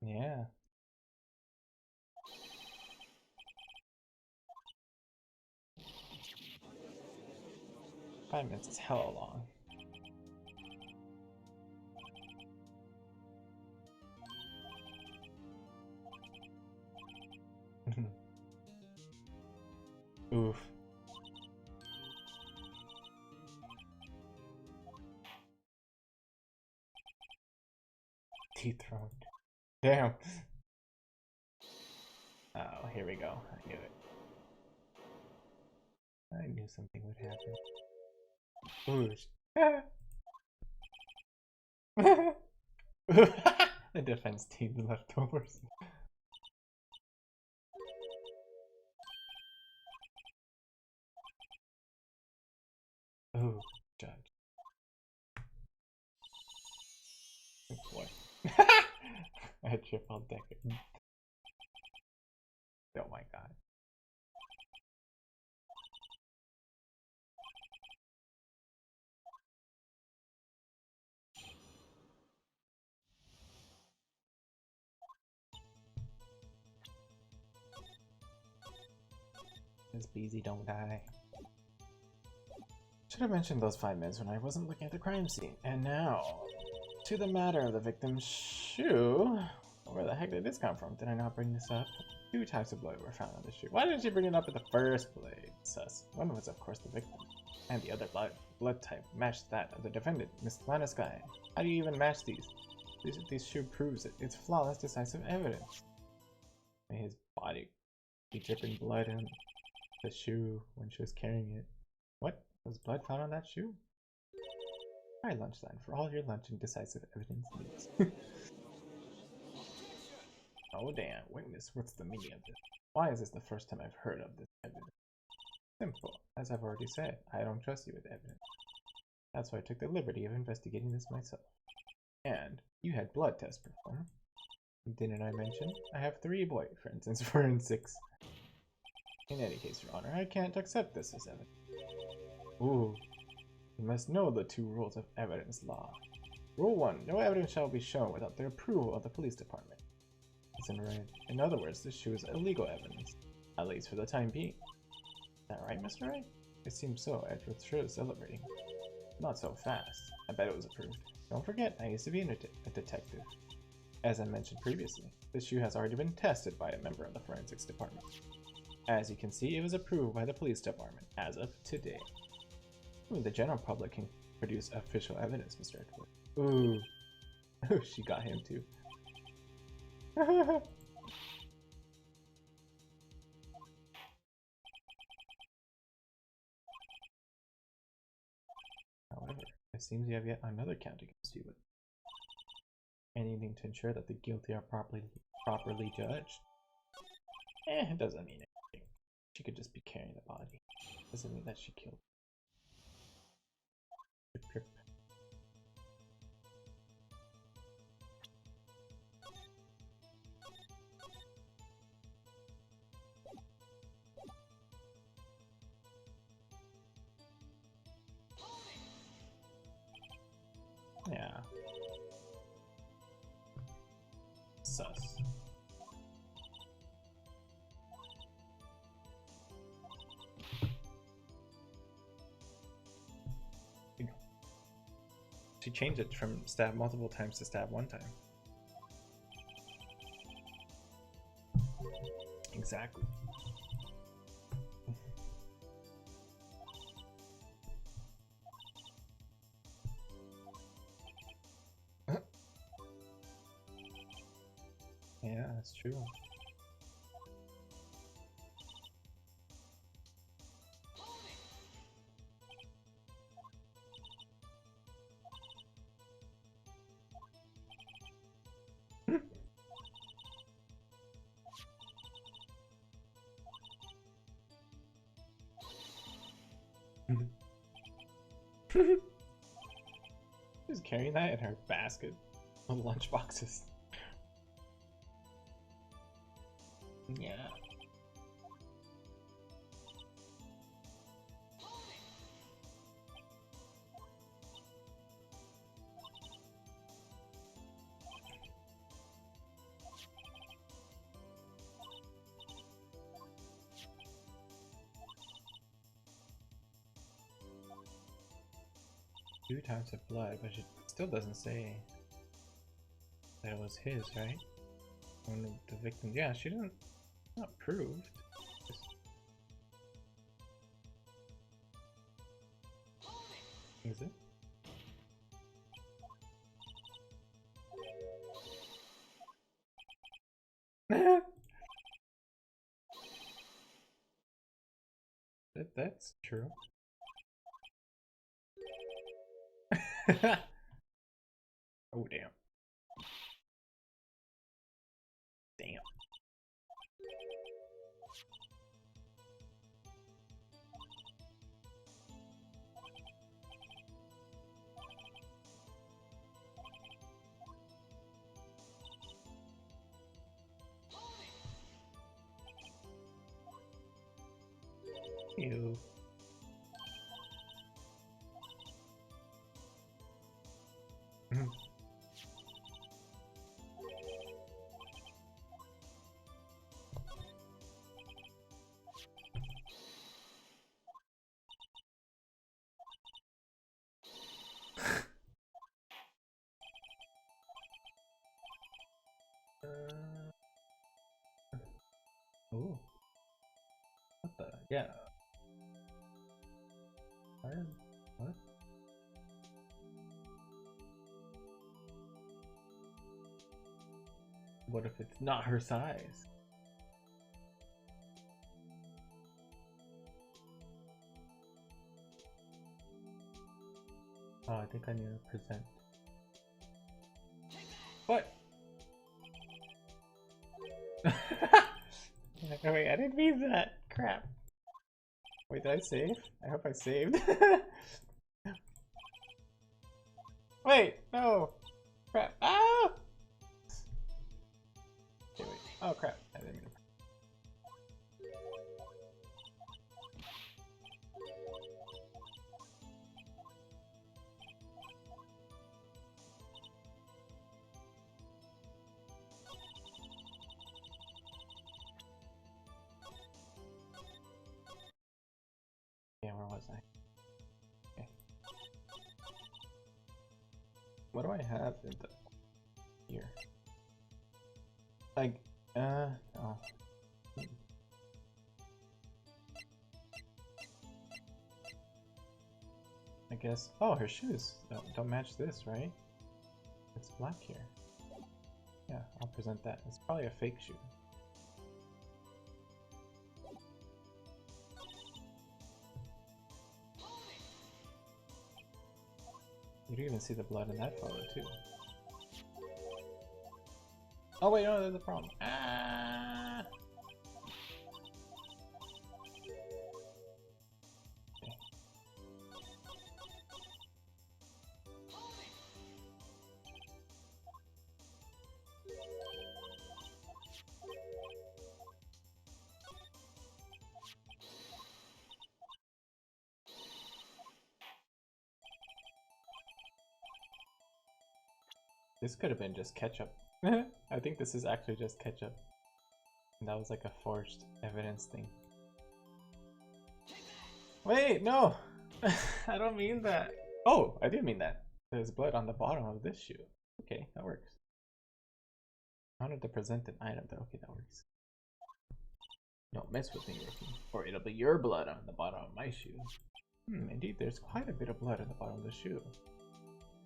Yeah. 5 minutes is hella long. Oof. Dethroned. Damn. Oh, here we go. I knew it. I knew something would happen. Ooh. The defense team's leftovers. Ooh, judge. What? I triple deck. Oh my god. Miss Beezy, don't die. Should have mentioned those 5 minutes when I wasn't looking at the crime scene. And now, to the matter of the victim's shoe. Where the heck did this come from? Did I not bring this up? 2 types of blood were found on the shoe. Why didn't you bring it up in the first place? Sus. One was, of course, the victim. And the other blood type matched that of the defendant, Miss Lanaskye. How do you even match these? This shoe proves it. It's flawless, decisive evidence. May his body be dripping blood in the shoe when she was carrying it. What? Was blood found on that shoe? Try Lunchline for all your lunch and decisive evidence needs. Oh damn, witness, what's the meaning of this? Why is this the first time I've heard of this evidence? Simple. As I've already said, I don't trust you with evidence. That's why I took the liberty of investigating this myself. And you had blood tests performed. Didn't I mention? I have 3 boyfriends in forensics. In any case, Your Honor, I can't accept this as evidence. Ooh. You must know the 2 rules of evidence law. Rule 1. No evidence shall be shown without the approval of the police department. It's in red. In other words, this shoe is illegal evidence. At least for the time being. Is that right, Mr. Wright? It seems so. Edward sure is celebrating. Not so fast. I bet it was approved. Don't forget, I used to be a detective. As I mentioned previously, this shoe has already been tested by a member of the forensics department. As you can see, it was approved by the police department as of today. Even the general public can produce official evidence, Mr. Edward. Ooh. She got him too. However, it seems you have yet another count against you. Anything to ensure that the guilty are properly judged? It doesn't mean anything. She could just be carrying the body. Doesn't mean that she killed. Drip, drip. Yeah. Sus. She changed it from stab multiple times to stab 1 time. Exactly. Yeah, that's true. She's carrying that in her basket of lunch boxes. Yeah. Two types of blood, but it still doesn't say that it was his, right? One of the victims. Yeah, she doesn't. Not proved. Is it? That's true. Oh damn. Damn. Ew. Ooh. What the? Yeah. What? What if it's not her size? Oh, I think I need to present. What? Wait, I didn't mean that. Crap. Wait, did I save? I hope I saved. Wait, no. Crap. Ah! Okay, wait. Oh, crap. I didn't mean to. Yeah, where was I? Okay. What do I have in the here? Like, oh. I guess. Oh, her shoes don't match this, right? It's black here. Yeah, I'll present that. It's probably a fake shoe. You can even see the blood in that photo too. Oh wait, no, there's a problem. Ah! Okay. This could have been just ketchup. I think this is actually just ketchup. And that was like a forged evidence thing. Wait, no! I don't mean that. Oh, I did mean that. There's blood on the bottom of this shoe. Okay, that works. I wanted to present an item though. Okay, that works. Don't mess with me, Ricky, or it'll be your blood on the bottom of my shoe. Indeed, there's quite a bit of blood on the bottom of the shoe.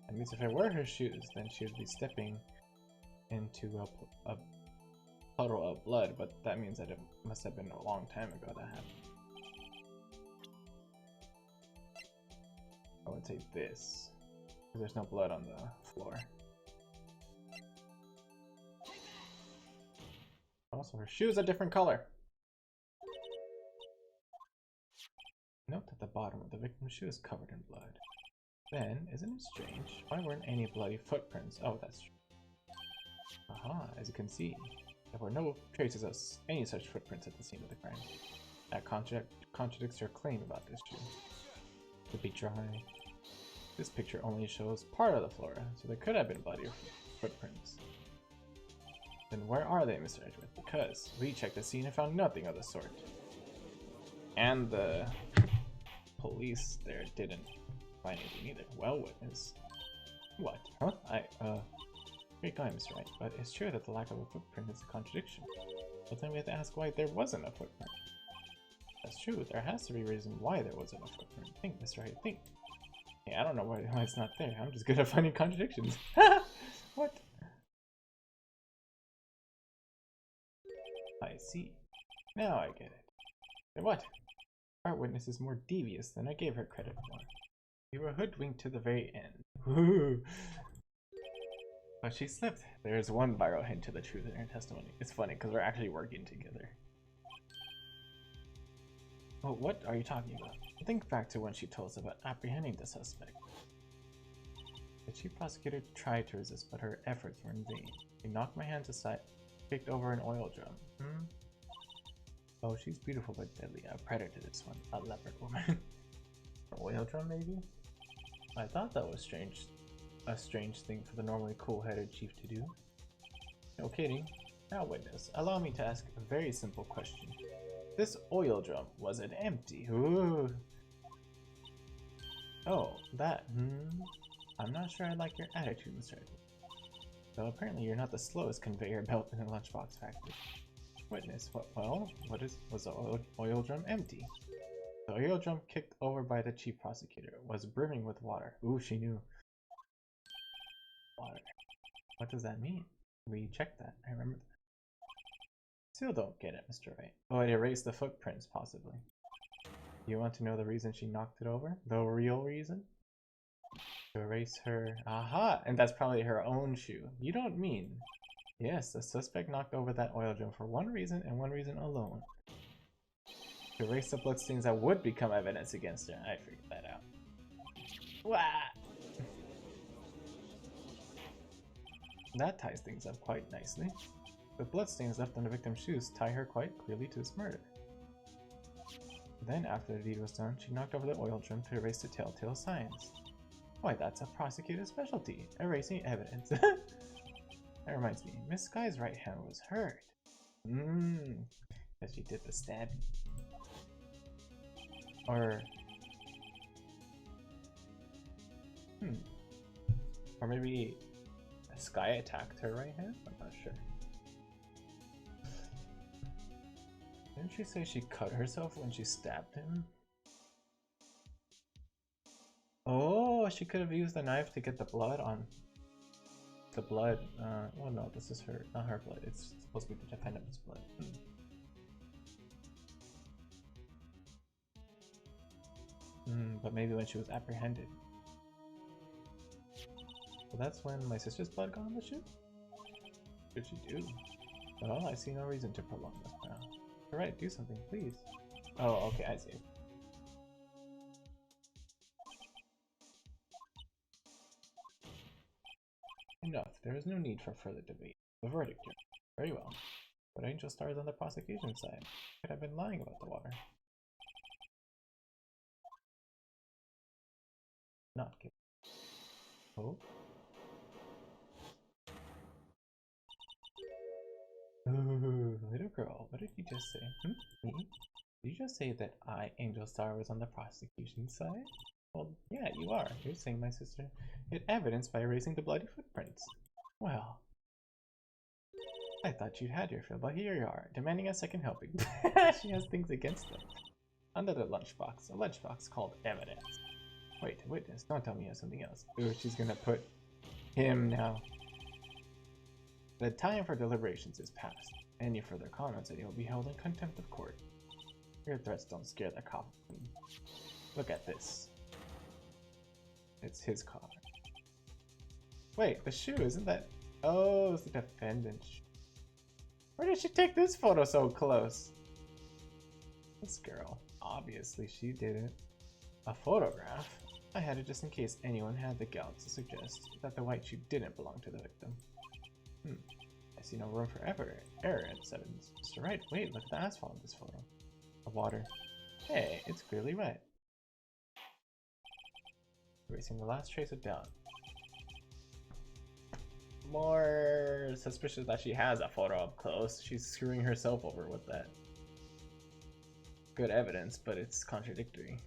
That means if I wear her shoes, then she would be stepping into a puddle of blood, but that means that it must have been a long time ago that happened. I would say this, because there's no blood on the floor. Also, her shoe's a different color. Note that the bottom of the victim's shoe is covered in blood. Then, isn't it strange? Why weren't any bloody footprints? Oh, that's true. Aha, as you can see, there were no traces of any such footprints at the scene of the crime. That contradicts her claim about this shoe. To be dry, this picture only shows part of the flora, so there could have been bloody footprints. Then where are they, Mr. Edgeworth? Because we checked the scene and found nothing of the sort. And the police there didn't find anything either. Well, witness. What? Huh? Great going, Mr. Wright, but it's true that the lack of a footprint is a contradiction. But then we have to ask why there wasn't a footprint. That's true, there has to be a reason why there wasn't a footprint. Think, Mr. Wright, think. Yeah, I don't know why it's not there. I'm just good at finding contradictions. What? I see. Now I get it. Then what? Our witness is more devious than I gave her credit for. We were hoodwinked to the very end. Woohoo! But she slipped. There's one viral hint to the truth in her testimony. It's funny because we're actually working together. Oh, what are you talking about? Think back to when she told us about apprehending the suspect. The chief prosecutor tried to resist, but her efforts were in vain. She knocked my hands aside, kicked over an oil drum. Oh, she's beautiful but deadly. A predator, this one. A leopard woman. An oil drum, maybe? I thought that was strange. A strange thing for the normally cool-headed chief to do. No kidding. Now, witness, allow me to ask a very simple question. This oil drum, was it empty? Ooh. Oh, that, I'm not sure I like your attitude, Mr. Edward. Though apparently you're not the slowest conveyor belt in the lunchbox factory. Witness, was the oil drum empty? The oil drum kicked over by the chief prosecutor was brimming with water. Ooh, she knew. Water. What does that mean? We checked that. I remember that. Still don't get it, Mr. Wright. Oh, it erased the footprints, possibly. You want to know the reason she knocked it over? The real reason? To erase her... Aha! And that's probably her own shoe. You don't mean... Yes, the suspect knocked over that oil drum for one reason and one reason alone. To erase the bloodstains that would become evidence against her. I figured that out. Wah! That ties things up quite nicely. The bloodstains left on the victim's shoes tie her quite clearly to this murder. Then, after the deed was done, she knocked over the oil drum to erase the telltale signs. Why, that's a prosecutor's specialty, erasing evidence. That reminds me, Miss Sky's right hand was hurt. As she did the stabbing. Or... Or maybe Sky attacked her right hand? I'm not sure. Didn't she say she cut herself when she stabbed him? Oh, she could have used the knife to get the blood on... The blood, oh no, this is her, not her blood. It's supposed to be the defendant's blood. But maybe when she was apprehended. So that's when my sister's blood got on the ship? What did she do? Well, I see no reason to prolong this now. Alright, do something, please. Oh, okay, I see. Enough. There is no need for further debate. The verdict here. Very well. But Angel Star is on the prosecution side. Could have been lying about the water. Not kidding. Oh? Ooh, little girl, what did you just say? Me? Did you just say that I, Angel Star, was on the prosecution side? Well, yeah, you are. You're saying my sister hid evidence by erasing the bloody footprints. Well, I thought you had your fill, but here you are, demanding a second helping. She has things against them. Under the lunchbox, a lunchbox called evidence. Wait, witness, don't tell me you have something else. Ooh, she's gonna put him now. The time for deliberations is past. Any further comments and you'll be held in contempt of court. Your threats don't scare the cop. Look at this. It's his car. Wait, the shoe, isn't that... Oh, it's the defendant's shoe. Where did she take this photo so close? This girl. Obviously she didn't. A photograph? I had it just in case anyone had the gout to suggest that the white shoe didn't belong to the victim. I see no room for error in this evidence. Mr. Wright, wait, look at the asphalt in this photo. The water. Hey, it's clearly wet. Erasing the last trace of doubt. More suspicious that she has a photo up close. She's screwing herself over with that. Good evidence, but it's contradictory.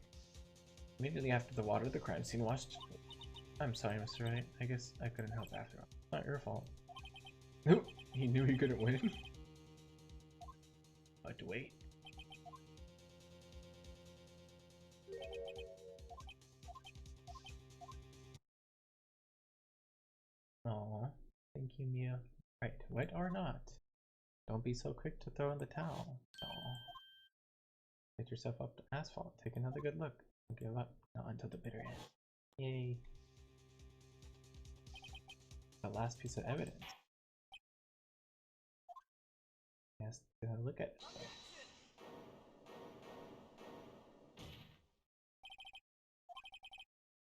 Immediately after the water, the crime scene washed. I'm sorry, Mr. Wright. I guess I couldn't help after all. Not your fault. He knew he couldn't win. But wait. Oh, thank you, Mia. Right, wet or not? Don't be so quick to throw in the towel. Oh. Get yourself up to asphalt. Take another good look. Don't give up. Not until the bitter end. Yay. The last piece of evidence. Yes, look at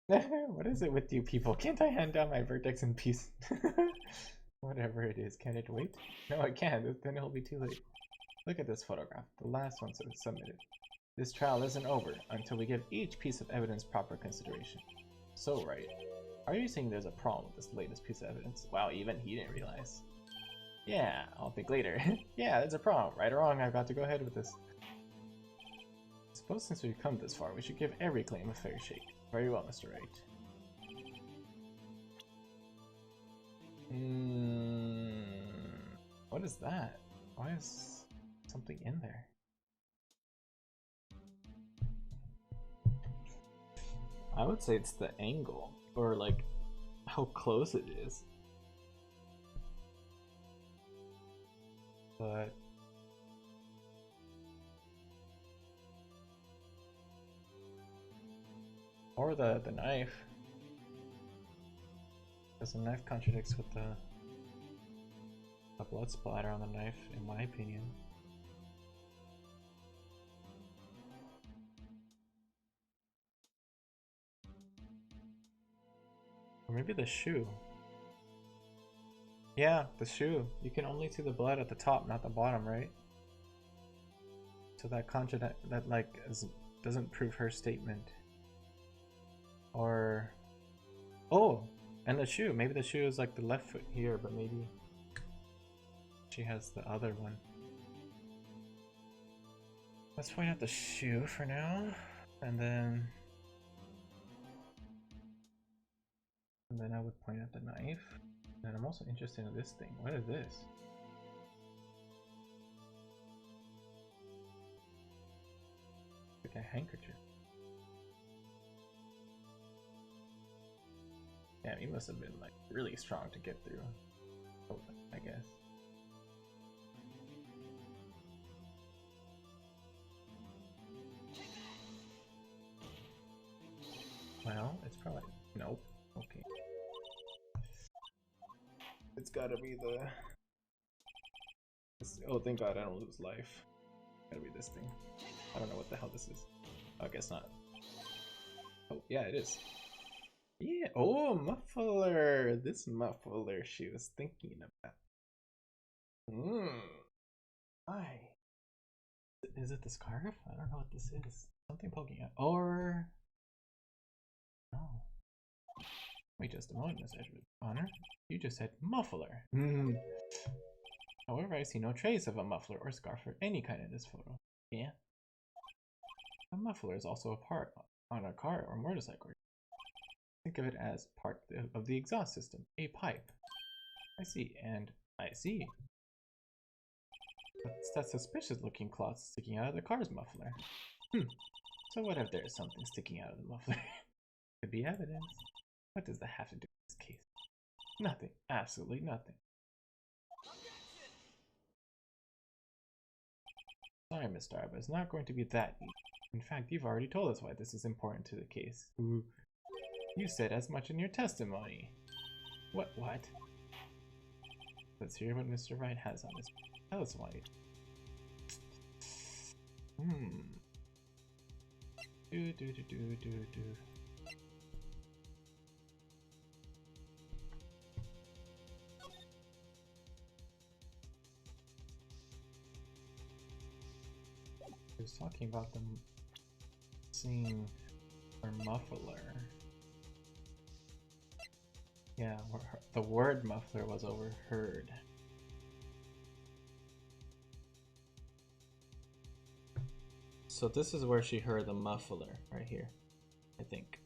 it. What is it with you people? Can't I hand down my vertex in peace? Whatever it is, can it wait? No, I can't. Then it'll be too late. Look at this photograph, the last one submitted. This trial isn't over until we give each piece of evidence proper consideration. So right. Are you saying there's a problem with this latest piece of evidence? Wow, even he didn't realize. Yeah, I'll think later. Yeah, there's a problem. Right or wrong, I've got to go ahead with this. I suppose since we've come this far, we should give every claim a fair shake. Very well, Mr. Wright. What is that? Why is something in there? I would say it's the angle, or like how close it is. But or the knife. Because the knife contradicts with the blood splatter on the knife, in my opinion. Or maybe the shoe. Yeah, the shoe. You can only see the blood at the top, not the bottom, right? So that doesn't prove her statement. Or oh, and the shoe. Maybe the shoe is like the left foot here, but maybe she has the other one. Let's point out the shoe for now, and then I would point out the knife. And I'm also interested in this thing. What is this? Like a handkerchief. Damn, he must have been like really strong to get through. Oh, I guess. Well, it's probably nope. Okay. It's gotta be the. Oh, thank God I don't lose life. Gotta be this thing. I don't know what the hell this is. Oh, I guess not. Oh, yeah, it is. Yeah. Oh, muffler. This muffler she was thinking about. Why? Is it the scarf? I don't know what this is. Something poking out. Or no. Wait just a moment, Miss Edgewood. Honor? You just said muffler. However, I see no trace of a muffler or scarf or any kind in this photo. Yeah. A muffler is also a part on a car or motorcycle. Think of it as part of the exhaust system, a pipe. I see, and I see. But it's that suspicious looking cloth sticking out of the car's muffler. So what if there is something sticking out of the muffler? Could be evidence. What does that have to do with this case? Nothing. Absolutely nothing. Sorry, Mr. Arba, it's not going to be that easy. In fact, you've already told us why this is important to the case. Ooh. You said as much in your testimony. What? Let's hear what Mr. Wright has on this. Tell us why. He was talking about them seeing her muffler. Yeah, the word muffler was overheard. So this is where she heard the muffler, right here, I think.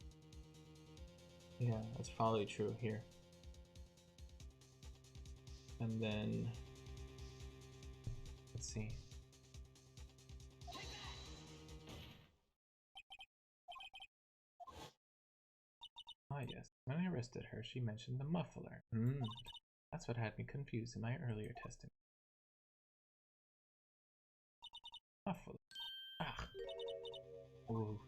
Yeah, that's probably true here. And then, let's see. Ah yes, when I arrested her, she mentioned the muffler. That's what had me confused in my earlier testimony. Muffler. Ah. Ooh.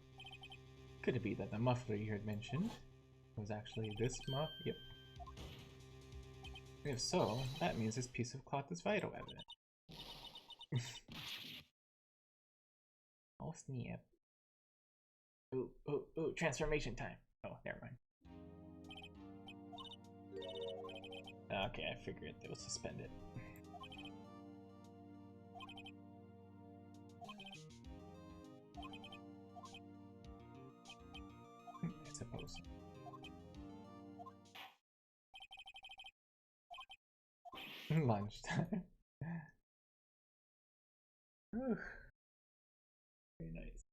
Could it be that the muffler you had mentioned was actually this muff? Yep. If so, that means this piece of cloth is vital evidence. Oh snap. Ooh, transformation time. Oh, never mind. Okay, I figured it was suspended. I suppose. Lunchtime. Ooh, very nice.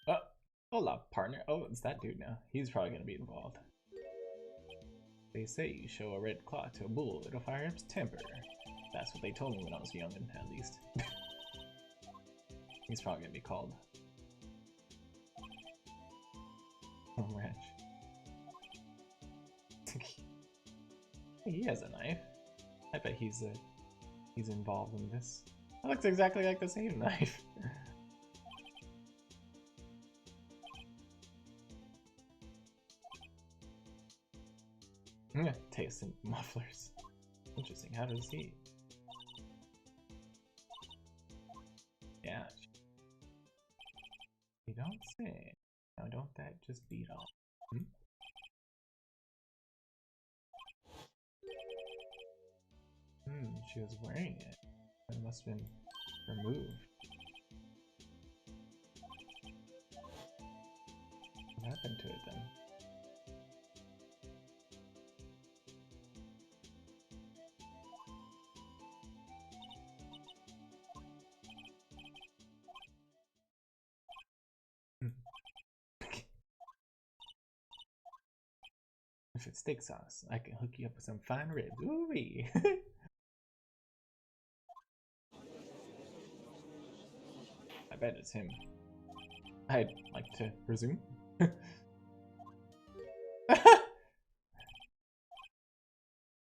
Oh, hola, partner. Oh, it's that dude now. He's probably gonna be involved. They say you show a red claw to a bull, it'll fire up his temper. That's what they told me when I was young, at least. He's probably gonna be called Home Ranch. He has a knife. I bet he's involved in this. That looks exactly like the same knife. Tasting mufflers. Interesting. How does he? Yeah. You don't say. Now don't that just beat off? Hmm? She was wearing it. It must have been removed. What happened to it then? If it's steak sauce, I can hook you up with some fine ribs. Ooh-wee. I bet it's him. I'd like to resume.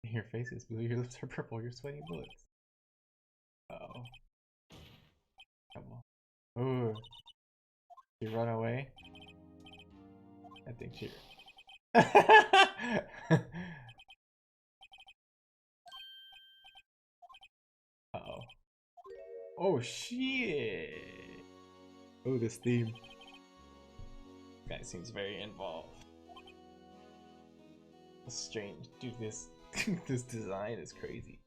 Your face is blue, your lips are purple, you're sweating bullets. Uh-oh. Trouble. Ooh. She run away? I think she... Uh-oh. Oh, shit! Oh, this theme. This guy seems very involved. That's strange. Dude, this this design is crazy.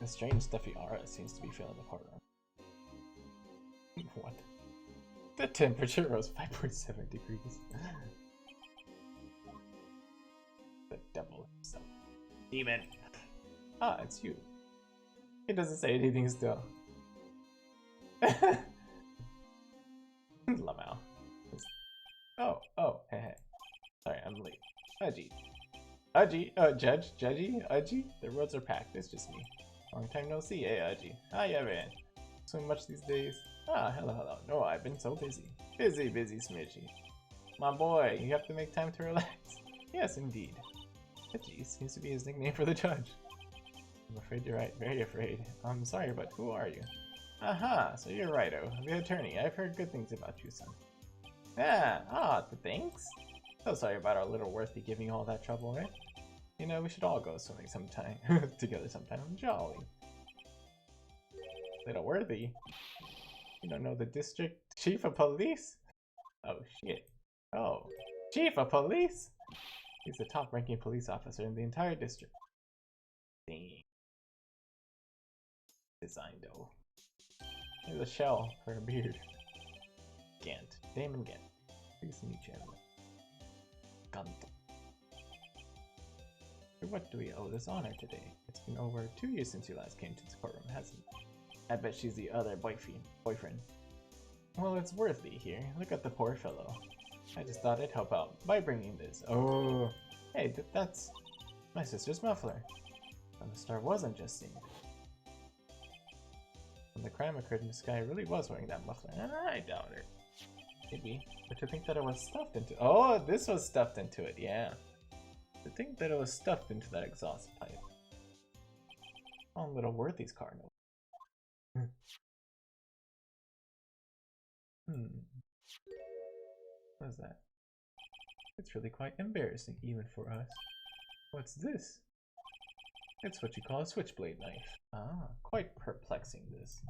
A strange stuffy aura seems to be filling the courtroom. What? The temperature rose 5.7 degrees. The devil himself. Demon! Ah, it's you. It doesn't say anything still. Lamau. Oh, hey, hey. Sorry, I'm late. Udgy. Judgy? Udgy? The roads are packed, it's just me. Long time no see, eh, Udgy? Hiya, man. So much these days. Ah, hello. No, I've been so busy. Busy, Smidgy. My boy, you have to make time to relax. Yes, indeed. Udgy seems to be his nickname for the judge. I'm afraid you're right, very afraid. I'm sorry, but who are you? Aha, so you're Righto, the attorney. I've heard good things about you, son. Thanks? So sorry about our little Worthy giving you all that trouble, right? You know, we should all go swimming sometime. Together sometime. Jolly. Little Worthy? You don't know the district chief of police? Oh, shit. Oh, chief of police? He's the top-ranking police officer in the entire district. Dang. Design, though. There's a shell for a beard. Gant. Damon Gant. Please meet you, everyone. Gant. What do we owe this honor today? It's been over 2 years since you last came to the courtroom, hasn't it? I bet she's the other boyfriend. Well, it's Worthy here. Look at the poor fellow. I just thought I'd help out by bringing this. Oh, hey, that's my sister's muffler. And the star wasn't just seen. When the crime occurred, Miss Sky really was wearing that muffler. I doubt it. Maybe. But to think that it was stuffed into— oh, this was stuffed into it, yeah. To think that it was stuffed into that exhaust pipe. Oh, little Worthy's car. What is that? It's really quite embarrassing, even for us. What's this? It's what you call a switchblade knife. Ah, quite perplexing, this.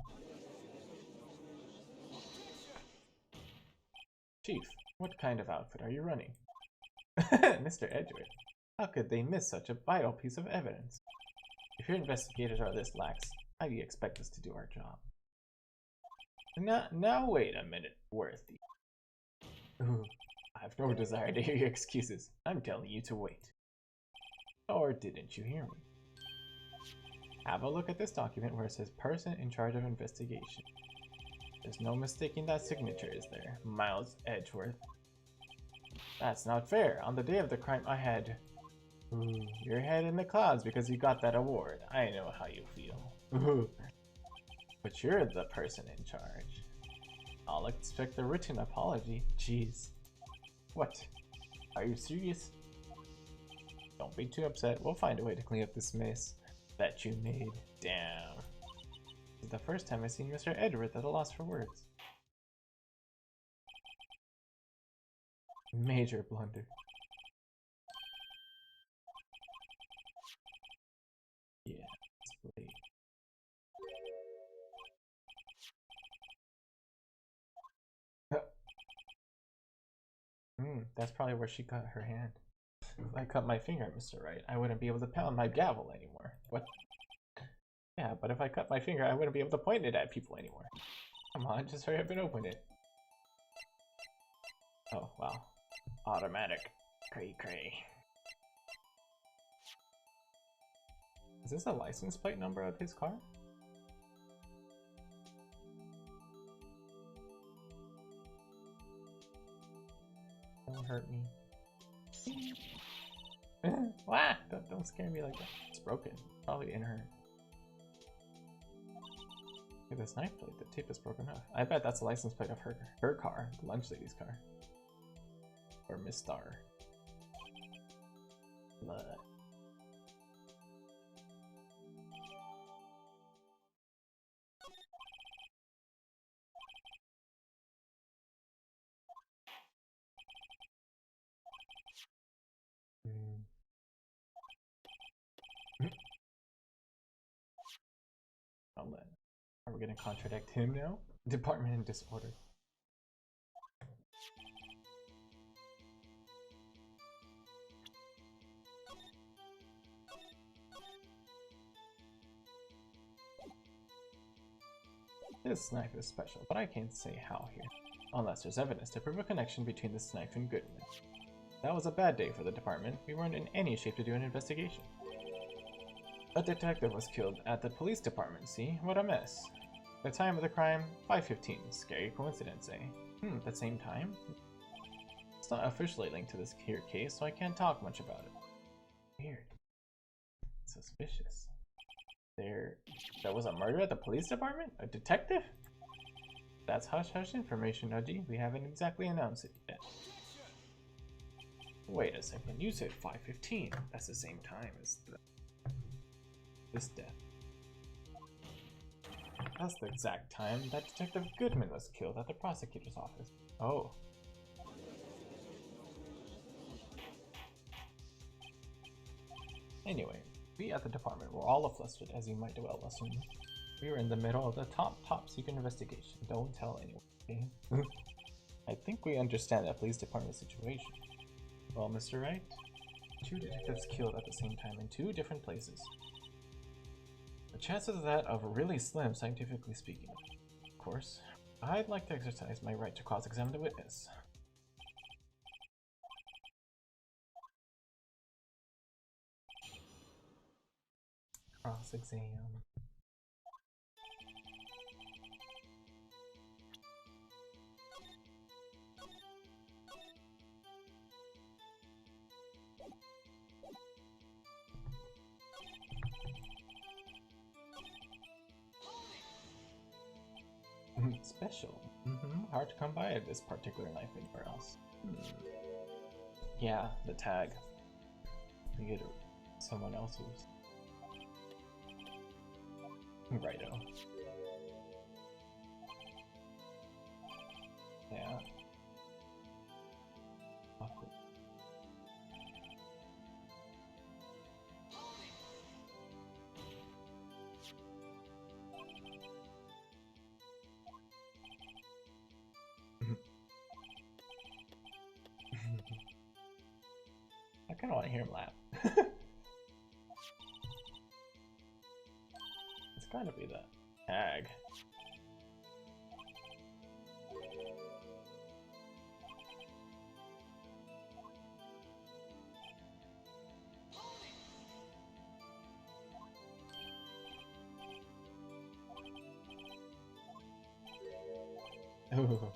Chief, what kind of outfit are you running? Mr. Edgeworth, how could they miss such a vital piece of evidence? If your investigators are this lax, how do you expect us to do our job? Now wait a minute, Worthy. Ooh, I have no desire to hear your excuses. I'm telling you to wait. Or didn't you hear me? Have a look at this document where it says person in charge of investigation. There's no mistaking that signature, is there? Miles Edgeworth. That's not fair. On the day of the crime I had... Ooh, your head in the clouds because you got that award. I know how you feel. Ooh. But you're the person in charge. I'll expect a written apology. Jeez. What? Are you serious? Don't be too upset. We'll find a way to clean up this mess that you made. Damn. This is the first time I've seen Mr. Edgeworth at a loss for words. Major blunder. Yeah, display. That's probably where she cut her hand. If I cut my finger, Mr. Wright, I wouldn't be able to pound my gavel anymore. What? Yeah, but if I cut my finger, I wouldn't be able to point it at people anymore. Come on, just hurry up and open it. Oh, wow. Automatic. Cray. Is this a license plate number of his car? Don't hurt me. Wah! Don't scare me like that. It's broken. Probably in her. Look at this knife plate. The tape is broken off. I bet that's a license plate of her car. The Lunchlady's car. Or Miss Star. Blood. Well then, are we gonna contradict him now? Department in disorder. This knife is special, but I can't say how here. Unless there's evidence to prove a connection between this knife and Goodman. That was a bad day for the department. We weren't in any shape to do an investigation. A detective was killed at the police department, see? What a mess. The time of the crime, 5:15. Scary coincidence, eh? At the same time? It's not officially linked to this here case, so I can't talk much about it. Weird. Suspicious. That was a murder at the police department? A detective? That's hush-hush information, Nudgy. We haven't exactly announced it yet. Wait a second, you said 5:15. That's the same time as this death. That's the exact time that Detective Goodman was killed at the prosecutor's office. Oh. Anyway, we at the department were all flustered, as you might well assume. We were in the middle of the top secret investigation. Don't tell anyone, okay? I think we understand that police department situation. Well, Mr. Wright, 2 detectives killed at the same time in 2 different places. The chances of that are really slim, scientifically speaking. Of course, I'd like to exercise my right to cross-examine the witness. Cross-exam. Special. Hard to come by this particular knife anywhere else. Yeah, the tag. You get someone else's. Righto. Yeah. Awkward. I kind of want to hear him laugh. It's gotta be the tag. Ooh.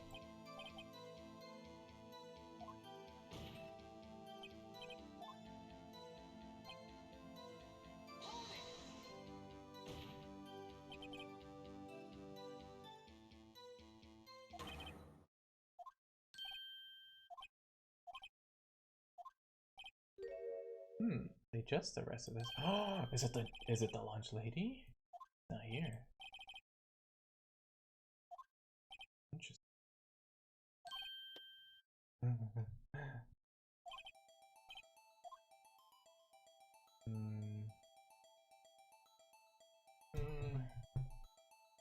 They just arrested us. Oh, is it the Lunchlady? Not here. Interesting.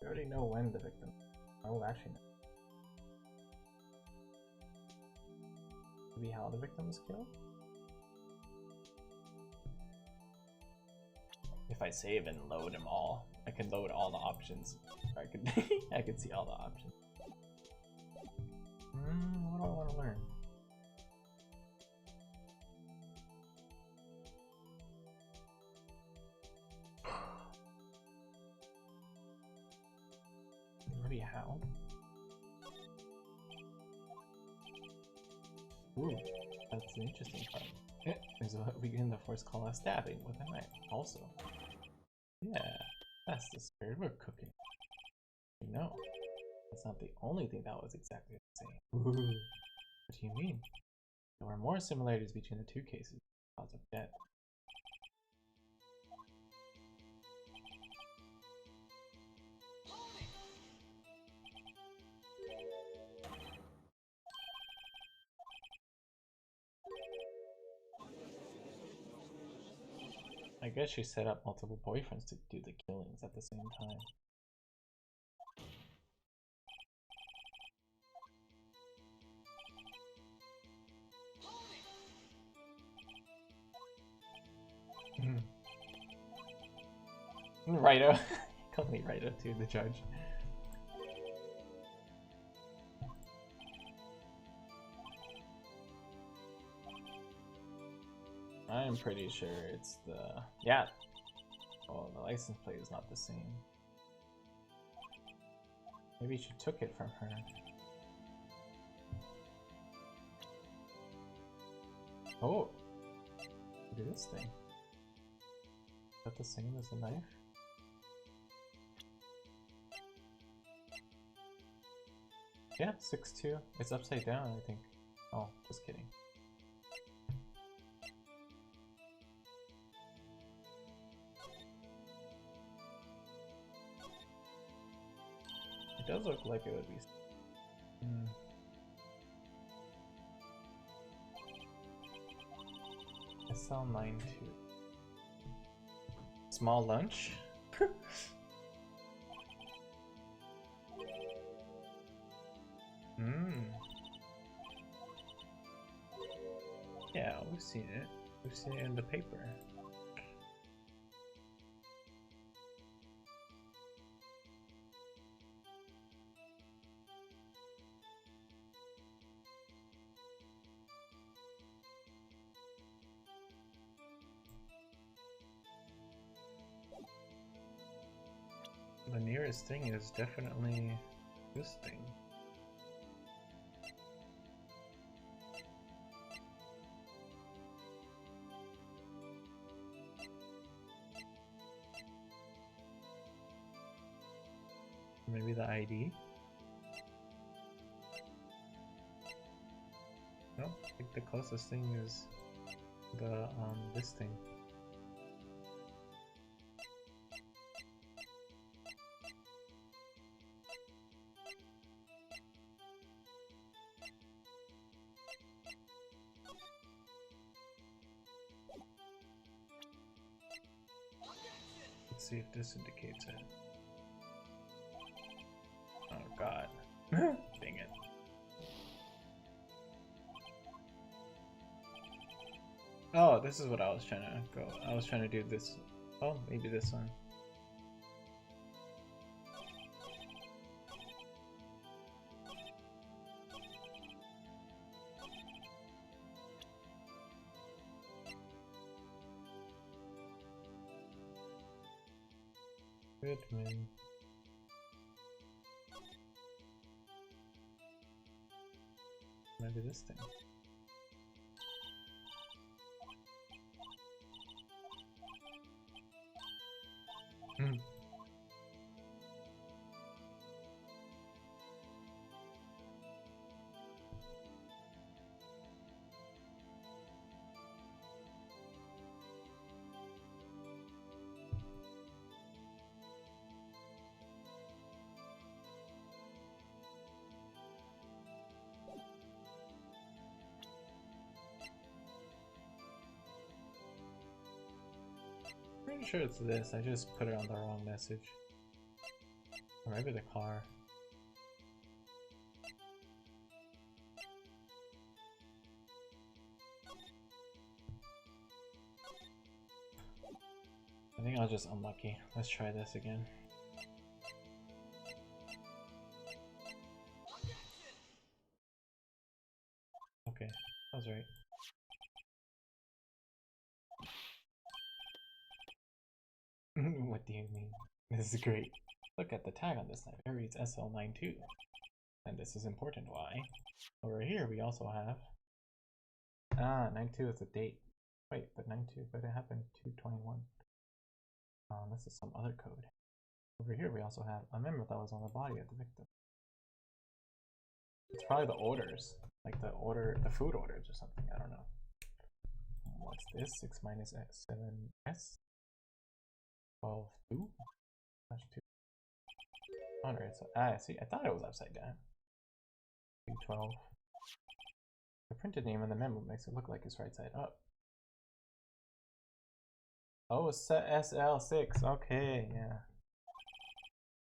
We already know when the victim. Oh, actually, no. Maybe how the victim was killed? If I save and load them all, I can load all the options. I could I could see all the options. What do I want to learn? Maybe how? Ooh, that's the interesting part. Is what begin the first call a stabbing with a knife. Also, yeah, that's the spirit we're cooking. You know, that's not the only thing that was exactly the same. Ooh, what do you mean? There were more similarities between the two cases. Cause of death. I guess she set up multiple boyfriends to do the killings at the same time. Righto. Call me Righto to the judge. I'm pretty sure it's the... Yeah. Oh, the license plate is not the same. Maybe she took it from her. Oh! Look at this thing. Is that the same as the knife? Yeah, 6'2". It's upside down, I think. Oh, just kidding. It does look like it would be. SL92. Small lunch? Yeah, we've seen it. We've seen it in the paper. The nearest thing is definitely this thing. Maybe the ID? No, I think the closest thing is the this thing. see if this indicates it. Oh god. Dang it. Oh, this is what I was trying to go. I was trying to do this. Oh, maybe this one. Goodman. Maybe this thing. Hmm. Pretty sure it's this. I just put it on the wrong message. Or maybe the car. I think I was just unlucky. Let's try this again. Okay, I was right. What do you mean? This is great. Look at the tag on this knife. It reads SL92. And this is important. Why? Over here we also have... Ah, 92 is the date. Wait, but 92, but it happened 2/21. This is some other code. Over here we also have a memo that was on the body of the victim. It's probably the orders. Like the food orders or something, I don't know. What's this? 6 minus 7s? 12, 2? Slash 2. Alright, so, see, I thought it was upside down. 212. The printed name in the memo makes it look like it's right side up. Oh, SL6, okay, yeah.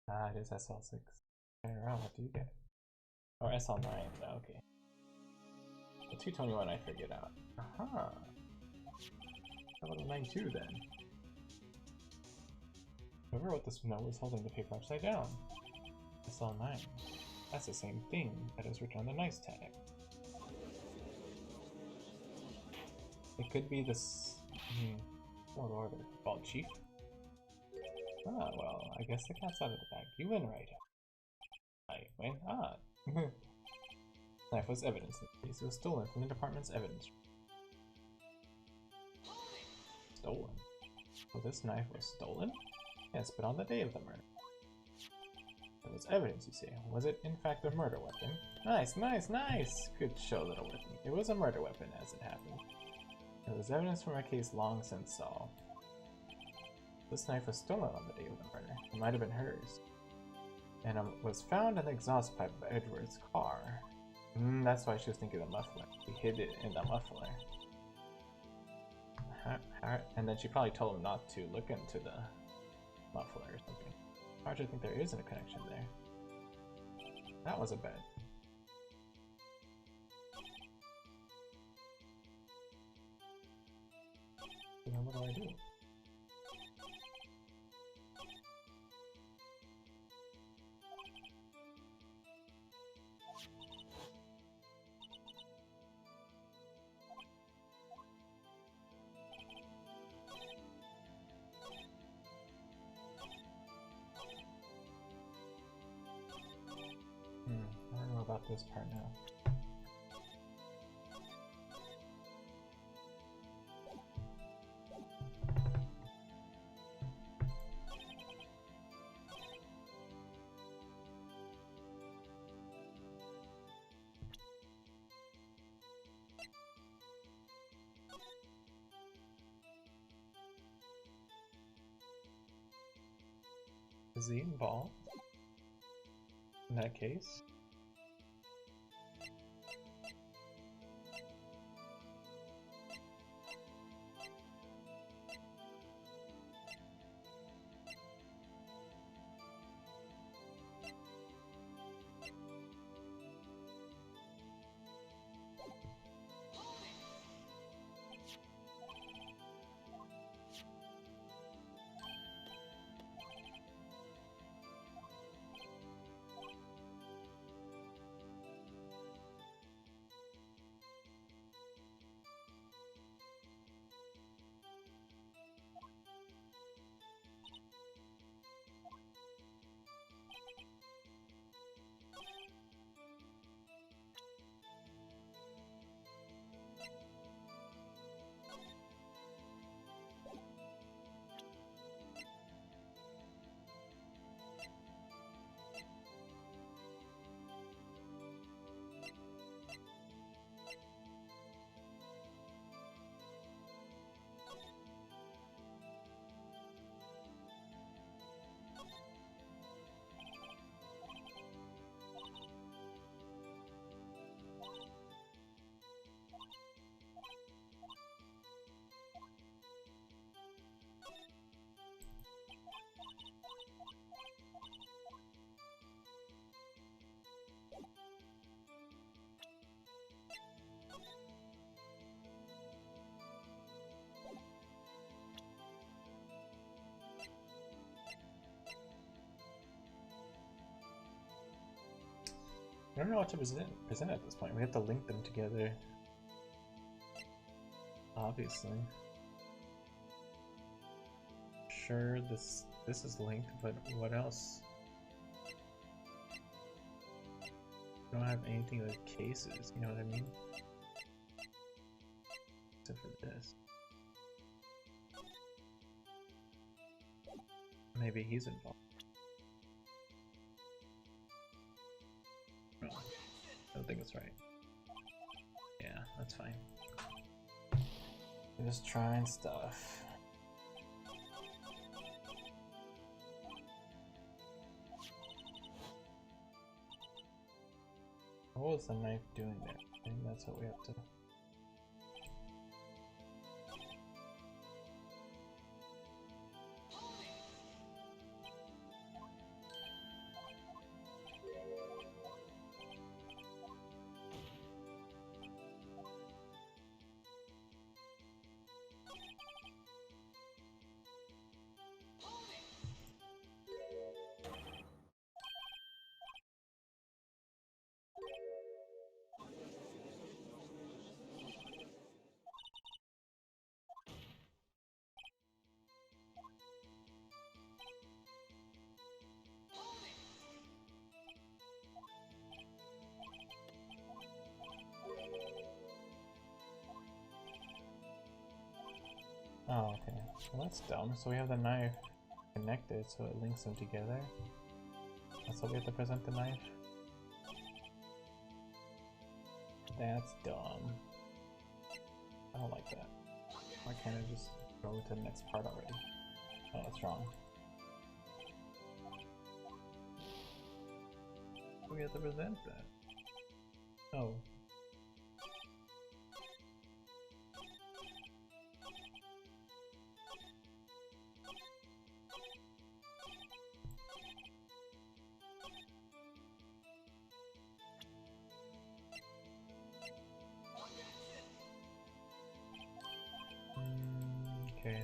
Ah, it is SL6. Okay, around, what do you get? Or SL9, okay. The 221 I figured out. Aha! How about the 92 then? Whoever wrote this note was holding the paper upside down. SL9. That's the same thing that is written on the nice tag. It could be this... what order? Called Chief? Ah, well, I guess the cat's out of the bag. You win, right? I win? Ah. Knife was evidence. The piece was stolen from the department's evidence. Stolen? So this knife was stolen? Yes, but on the day of the murder. There was evidence, you say. Was it, in fact, a murder weapon? Nice, nice, nice! Good show, little Whitney. It was a murder weapon, as it happened. There was evidence from a case long since solved. This knife was stolen on the day of the murder. It might have been hers. And it was found in the exhaust pipe of Edward's car. That's why she was thinking of the muffler. She hid it in the muffler. And then she probably told him not to look into the muffler or something. Hard to think there isn't a connection there. That was a bet. So then what do I do? I don't know about this part now. Is he involved in that case? I don't know what to present at this point. We have to link them together. Obviously. Sure, this is linked, but what else? I don't have anything with cases, you know what I mean? Except for this. Maybe he's involved. No, I don't think it's right. Yeah, that's fine. I'm just trying stuff. What was the knife doing there? I think that's what we have to... Oh, okay. Well, that's dumb. So we have the knife connected so it links them together. That's how we have to present the knife. That's dumb. I don't like that. Why can't I just go to the next part already? Oh, it's wrong. We have to present that. Oh. Okay.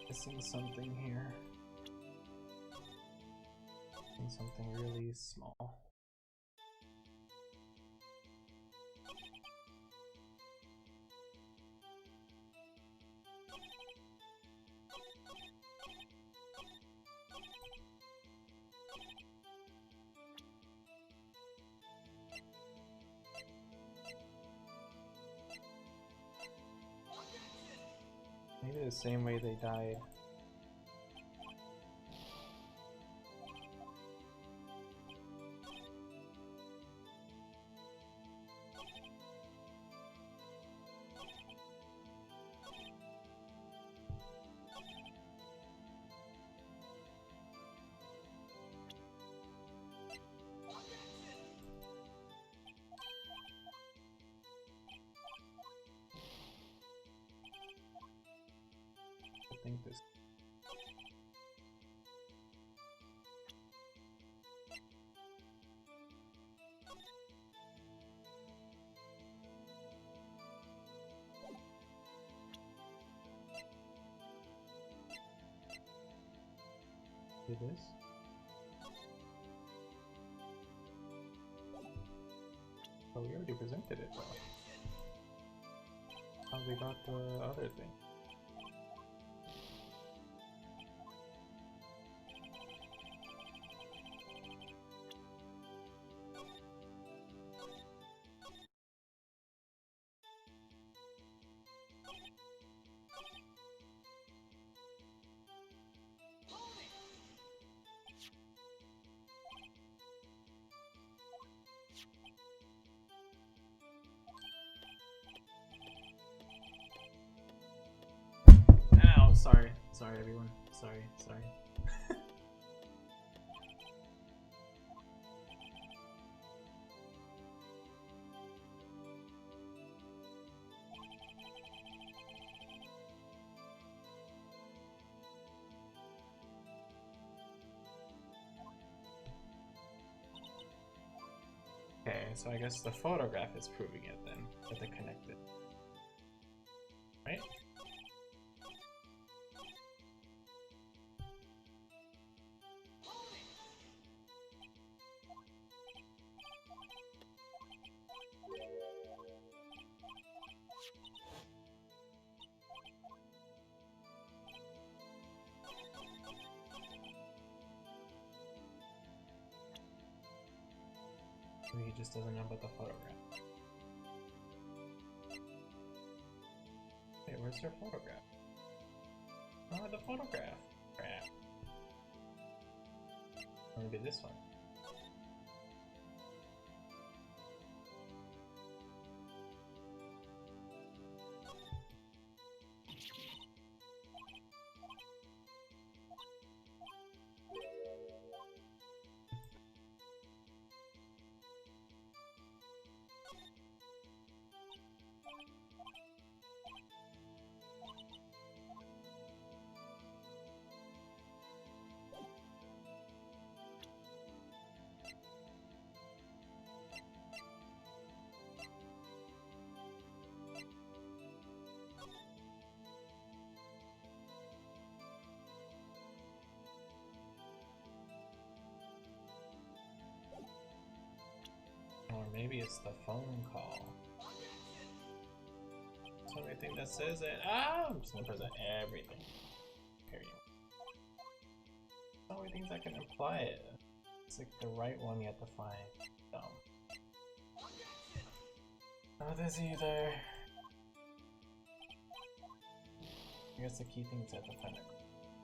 Missing something here. Missing something really small. Maybe the same way they died. I think this. Do this. Oh, we already presented it though. How we got the other thing? Ow, sorry. Sorry everyone. Sorry. Okay, so I guess the photograph is proving it then, that they're connected. Right? Maybe he just doesn't know about the photograph. Hey, where's their photograph? Oh, the photograph. Crap. Maybe this one. Or maybe it's the phone call. So anything that says it. Ah! I'm just gonna present everything. Period. So many things I can apply it. It's like the right one you have to find. Dumb. Not this either. I guess the key thing is at the find it.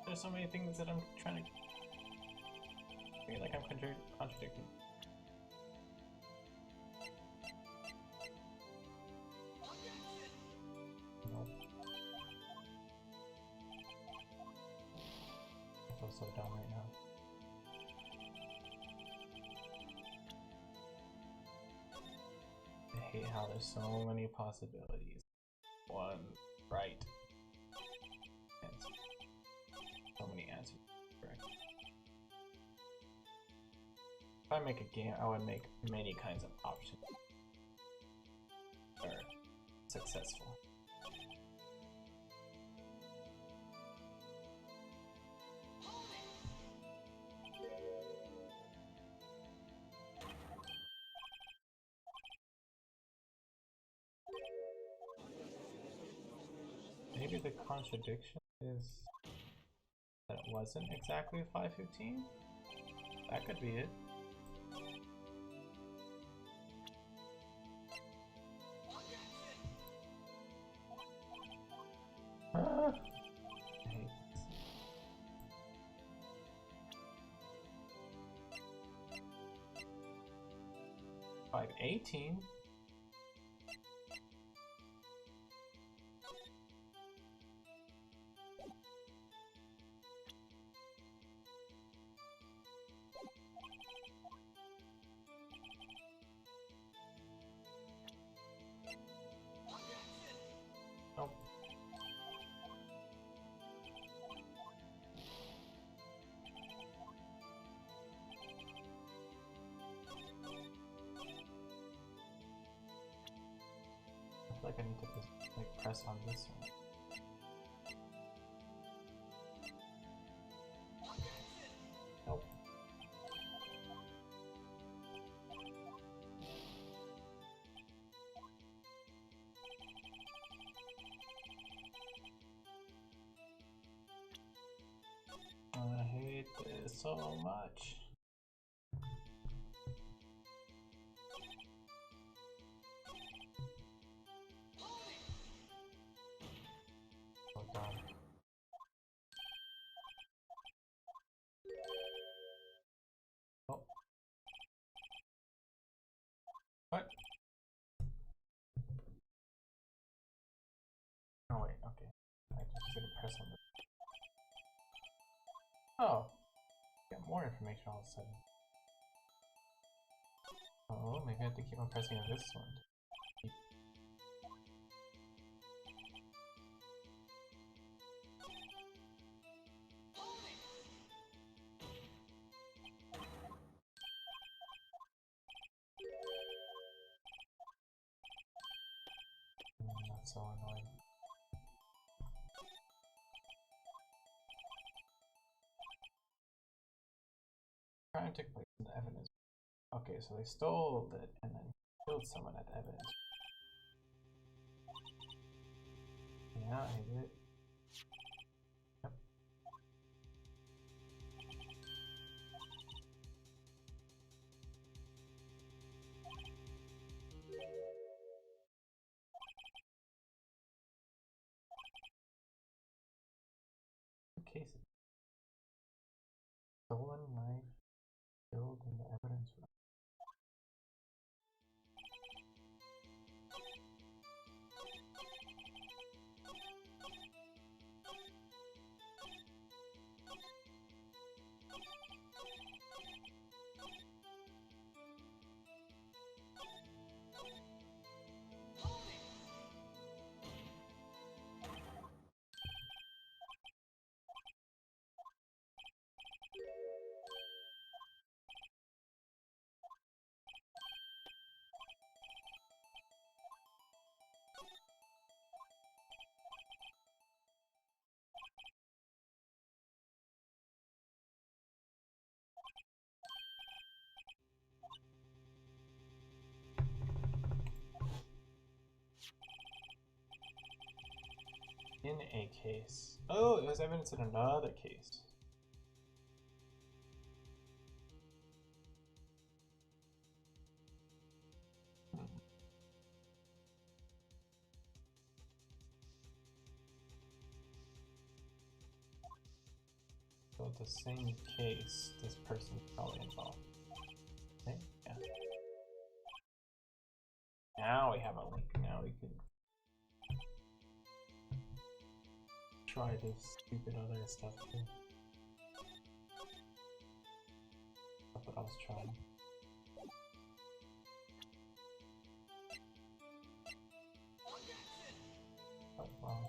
There's so many things that I'm trying to. I feel like I'm contradicting. I feel so dumb right now. I hate how there's so many possibilities. One right answer. So many answers. Correct. If I make a game, I would make many kinds of options. Or successful. Maybe the contradiction is that it wasn't exactly 5:15? That could be it. I hate this. 5:18? Nope. I feel like I need to just like press on this one. Nope. I hate this so much. So dumb. Oh. What? Oh wait, okay. I just didn't press on this. Oh. Get more information all of a sudden. Oh, maybe I have to keep on pressing on this one. That's so annoying. Crime took place in the evidence. Okay, so they stole it and then killed someone at the evidence. Yeah, I did it. Yep. cases. Stolen knife killed in the evidence room. In a case. Oh, it was evidence in another case. So the same case, this person's probably involved. Okay, yeah. Now we have a link. Now we can try this stupid other stuff too. That's what I was trying. But wow.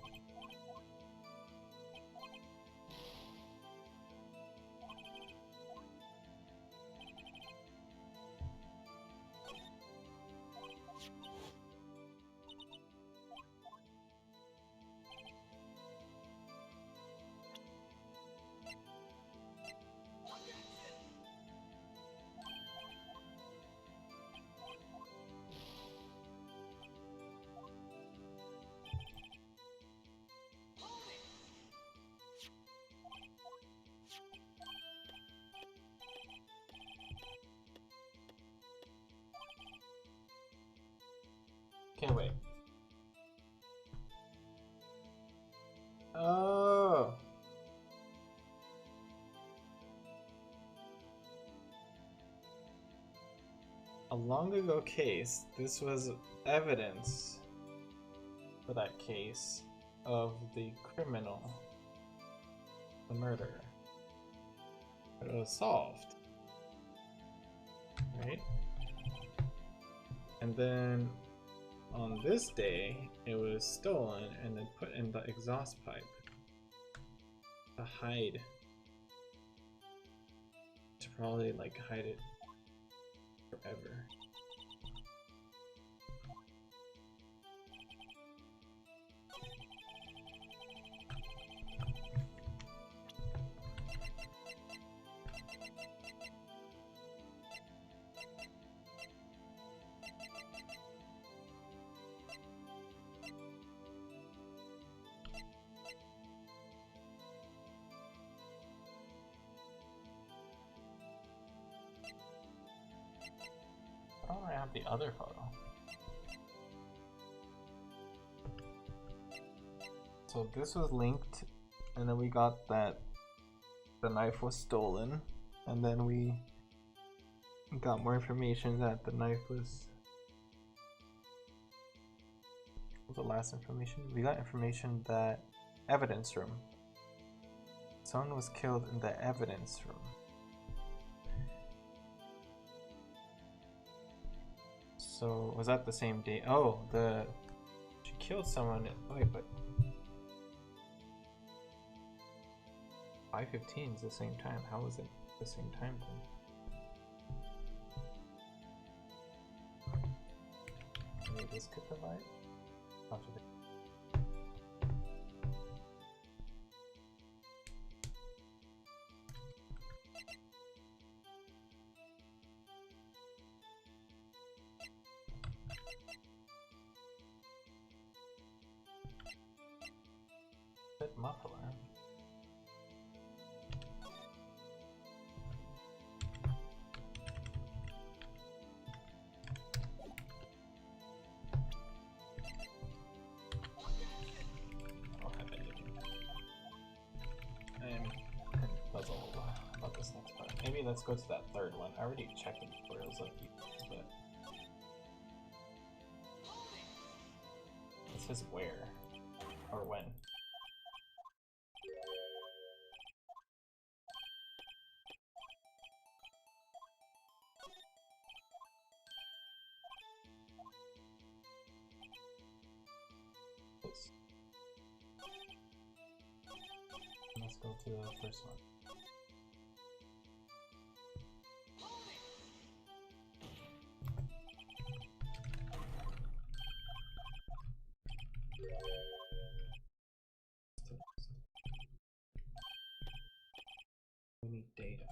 Okay, wait. Oh. A long ago case, this was evidence for that case of the criminal, the murderer. But it was solved. Right? And then on this day, it was stolen and then put in the exhaust pipe to hide. To probably like hide it forever. Oh, I have the other photo. So this was linked, and then we got that the knife was stolen, and then we got more information that the knife was... What was the last information? We got information that evidence room. Someone was killed in the evidence room. So was that the same day? Oh, she killed someone. Wait, but 5:15 is the same time. How was it the same time then? Maybe this could provide. Muffler. I am let's go to that third one. I already checked the tutorials like you, but it says where or when. Let's go to the first one. We need data.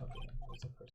Okay, what's the first?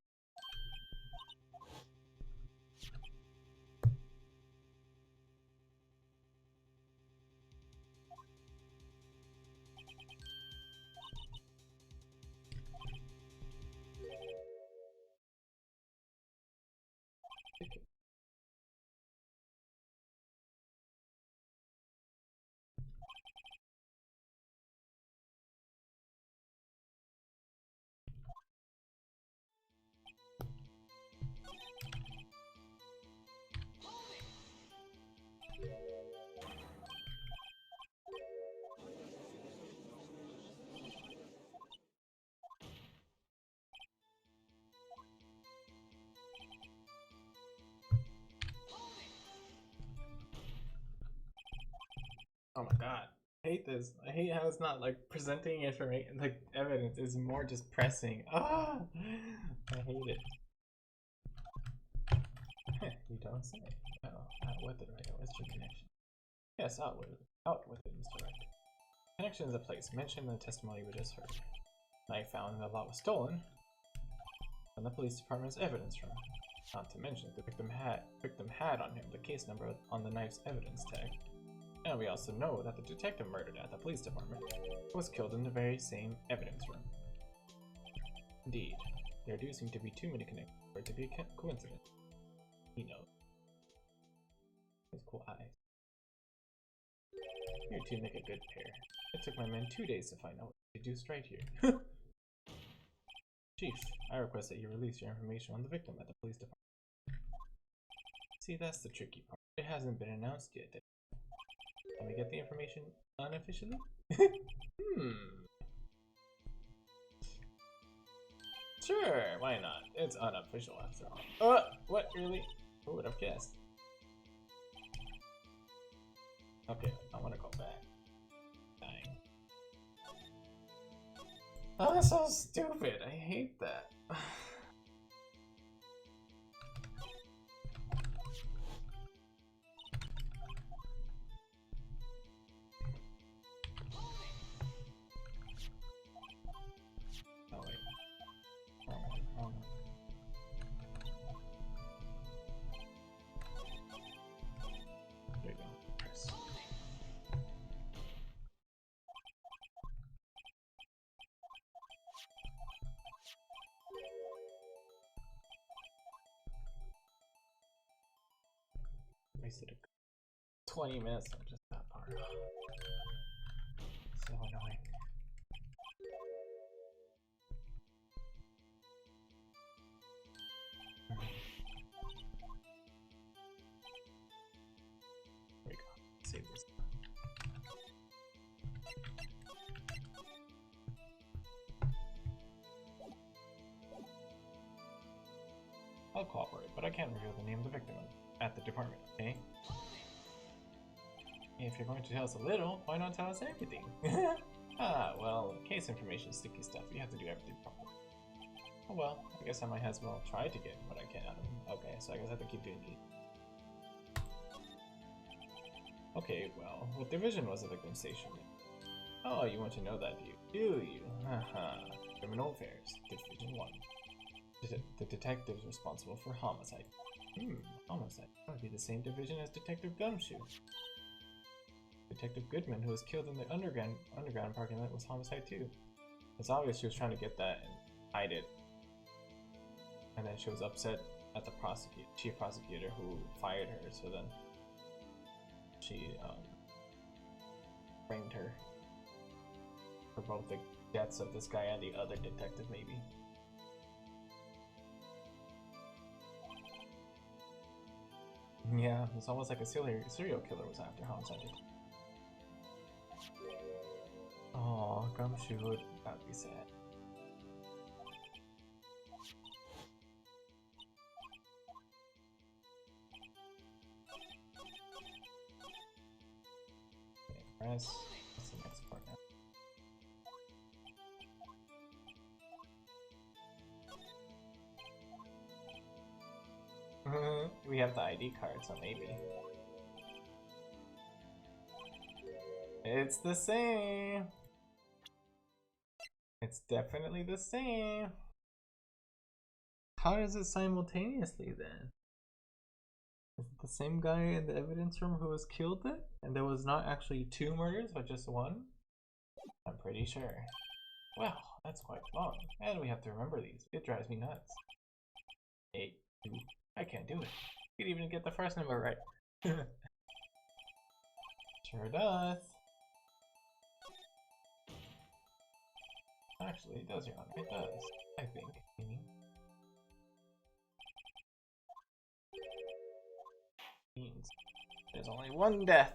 Oh my god. I hate this. I hate how it's not like presenting information, like evidence. It's more just pressing. Ah! I hate it. You don't say. Oh, out with it, right? What's your connection? Yes, out with it, Mr. Right. Connection is a place mentioned in the testimony we just heard. I found the lot was stolen, and the police department's evidence room. Not to mention, the victim had on him the case number on the knife's evidence tag. And we also know that the detective murdered at the police department was killed in the very same evidence room. Indeed, there do seem to be too many connections for it to be a coincidence. He knows. His cool eyes. You two make a good pair. It took my men 2 days to find out what they do right here. Chief, I request that you release your information on the victim at the police department. See, that's the tricky part. It hasn't been announced yet. Can we get the information unofficially? Sure, why not? It's unofficial after all. What, really? Who would have guessed? Okay, I want to go back. Dying. Oh, that's so stupid. I hate that. Wasted 20 minutes on just that part. So annoying. There we go. Save this. I'll cooperate, but I can't reveal the name of the victim at the department, okay? If you're going to tell us a little, why not tell us everything? Well, case information is sticky stuff. You have to do everything properly. Oh well, I guess I might as well try to get what I can out of him. Okay, so I guess I have to keep doing it. Okay, well, what division was the victim stationed in? Oh, you want to know that, do you? Haha. Criminal Affairs, Division 1. The detectives responsible for homicide. Homicide. That would be the same division as Detective Gumshoe. Detective Goodman, who was killed in the underground parking lot, was homicide too. It's obvious she was trying to get that and hide it. And then she was upset at the chief prosecutor who fired her, so then she framed her for both the deaths of this guy and the other detective, maybe. Yeah, it's almost like a serial killer was after Homicide. Oh, Gumshoe would not be sad. Okay, press. What's the next part now? We have the ID card, so maybe. It's the same! It's definitely the same! How is it simultaneously then? Is it the same guy in the evidence room who was killed then? And there was not actually 2 murders, but just 1? I'm pretty sure. Well, that's quite long, and we have to remember these. It drives me nuts. 8, 2, I can't do it. You didn't even get the first number right. Sure does. Actually, it does, Your Honor. It does. I think. Means there's only 1 death.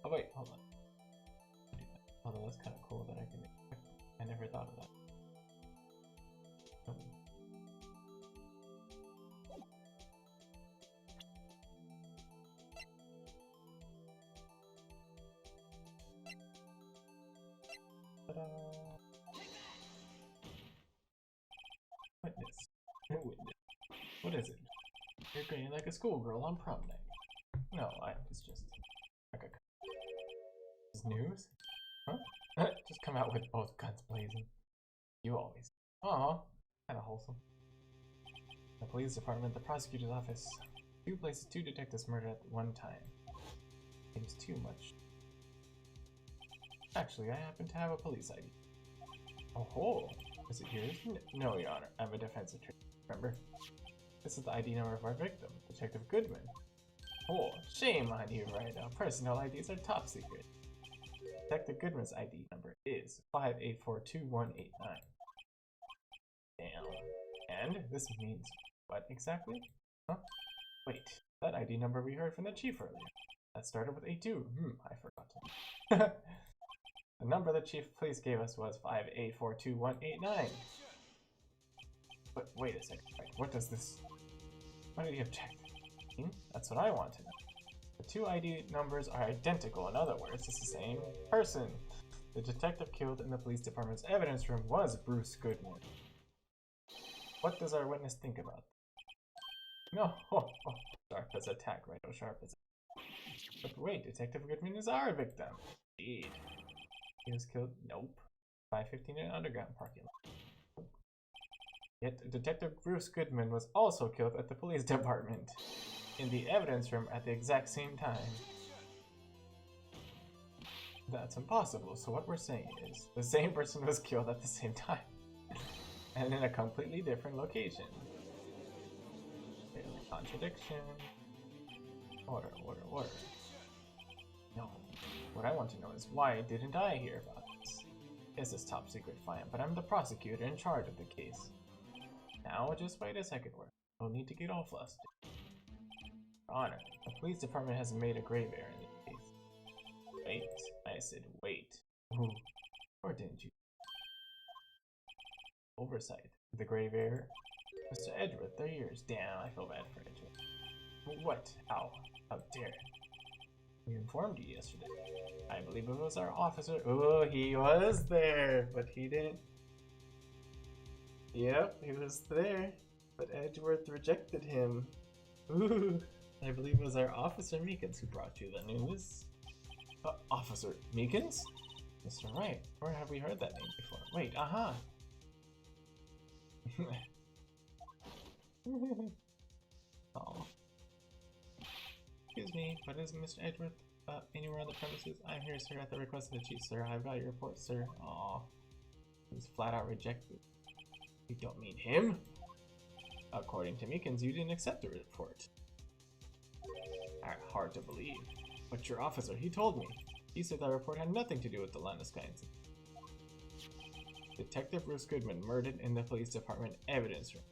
Oh wait, hold on. Although that's kind of cool that I can. I never thought of that. Witness. What is it? You're grinning like a schoolgirl on prom night. No, I was just like a. Is news? Huh? Just come out with both guns blazing. You always. Aw, kind of wholesome. The police department, the prosecutor's office. 2 places, 2 detectives murdered at one time. Seems too much. Actually, I happen to have a police ID. Oh, is it yours? No, Your Honor. I'm a defense attorney. Remember? This is the ID number of our victim, Detective Goodman. Oh, shame on you right now. Personal IDs are top secret. Detective Goodman's ID number is 5842189. Damn. And this means what exactly? Huh? Wait, that ID number we heard from the chief earlier. That started with 82. I forgot. The number the chief of police gave us was 5842189. But wait a second, right? What does this... Why did he object? That's what I want to know. The 2 ID numbers are identical. In other words, it's the same person. The detective killed in the police department's evidence room was Bruce Goodman. What does our witness think about that? No, sharp as a tack, right? Oh, sharp as a... But wait, Detective Goodman is our victim. Indeed. He was killed? Nope. 515 in an underground parking lot. Nope. Yet Detective Bruce Goodman was also killed at the police department. In the evidence room at the exact same time. That's impossible, so what we're saying is, the same person was killed at the same time. And in a completely different location. Contradiction. Order. No. What I want to know is, why didn't I hear about this? This is top secret, fine, but I'm the prosecutor in charge of the case. Now, just wait a second, no need to get all flustered. Your Honor, the police department has made a grave error in the case. Wait, I said wait. Ooh. Or didn't you? Oversight. The grave error? Mr. Edgeworth, 3 years. Damn, I feel bad for Edgeworth. What? How dare. We informed you yesterday. I believe it was our officer. Oh, he was there, but he didn't. Yep, he was there, but Edgeworth rejected him. Ooh, I believe it was our Officer Meekins who brought you the news. Officer Meekins? Mr. Wright, where have we heard that name before? Wait, aha! Oh. Excuse me, but is Mr. Edgeworth anywhere on the premises? I'm here, sir, at the request of the chief, sir. I've got your report, sir. Aw. He was flat out rejected. You don't mean him? According to Meekins, you didn't accept the report. Hard to believe. But your officer, he told me. He said that report had nothing to do with the Landeskines. Detective Bruce Goodman murdered in the police department evidence room.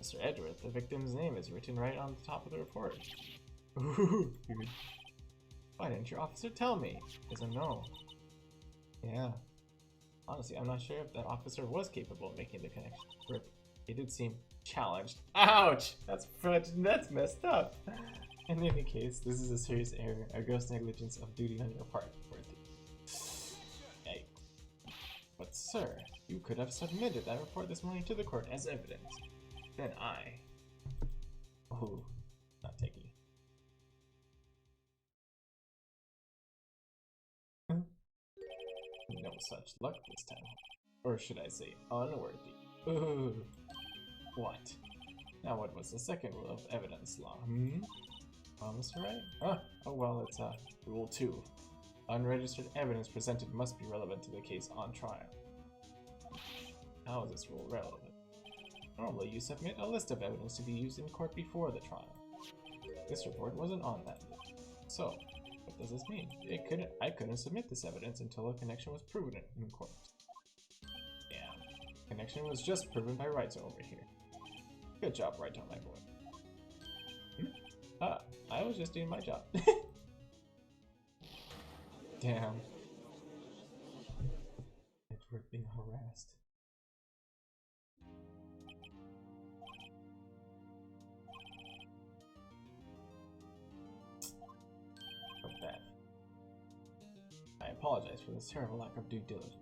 Mr. Edgeworth, the victim's name is written right on the top of the report. Ooh, dude. Why didn't your officer tell me? It's a no. Yeah. Honestly, I'm not sure if that officer was capable of making the connection. He did seem challenged. Ouch! That's messed up. In any case, this is a serious error, a gross negligence of duty on your part. Hey. But sir, you could have submitted that report this morning to the court as evidence. Then I... Oh, not taking it. No such luck this time. Or should I say, unworthy. Ooh. What? Now what was the second rule of evidence law? Mr. Wright? Oh well, it's rule 2. Unregistered evidence presented must be relevant to the case on trial. How is this rule relevant? Normally, you submit a list of evidence to be used in court before the trial. This report wasn't on that list. So, what does this mean? I couldn't submit this evidence until a connection was proven in court. Yeah, connection was just proven by Raito over here. Good job, Raito, my boy. I was just doing my job. Damn. Edward being harassed. So bad. I apologize for this terrible lack of due diligence.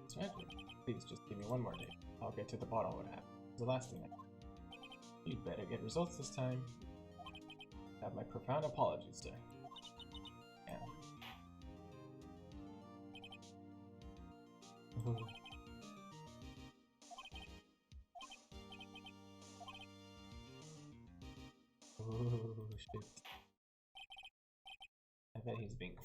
Mr. Edward, please just give me one more day. I'll get to the bottom of what happened. It's the last thing You'd better get results this time. Have my profound apologies, sir. Yeah. Oh shit. I bet he's being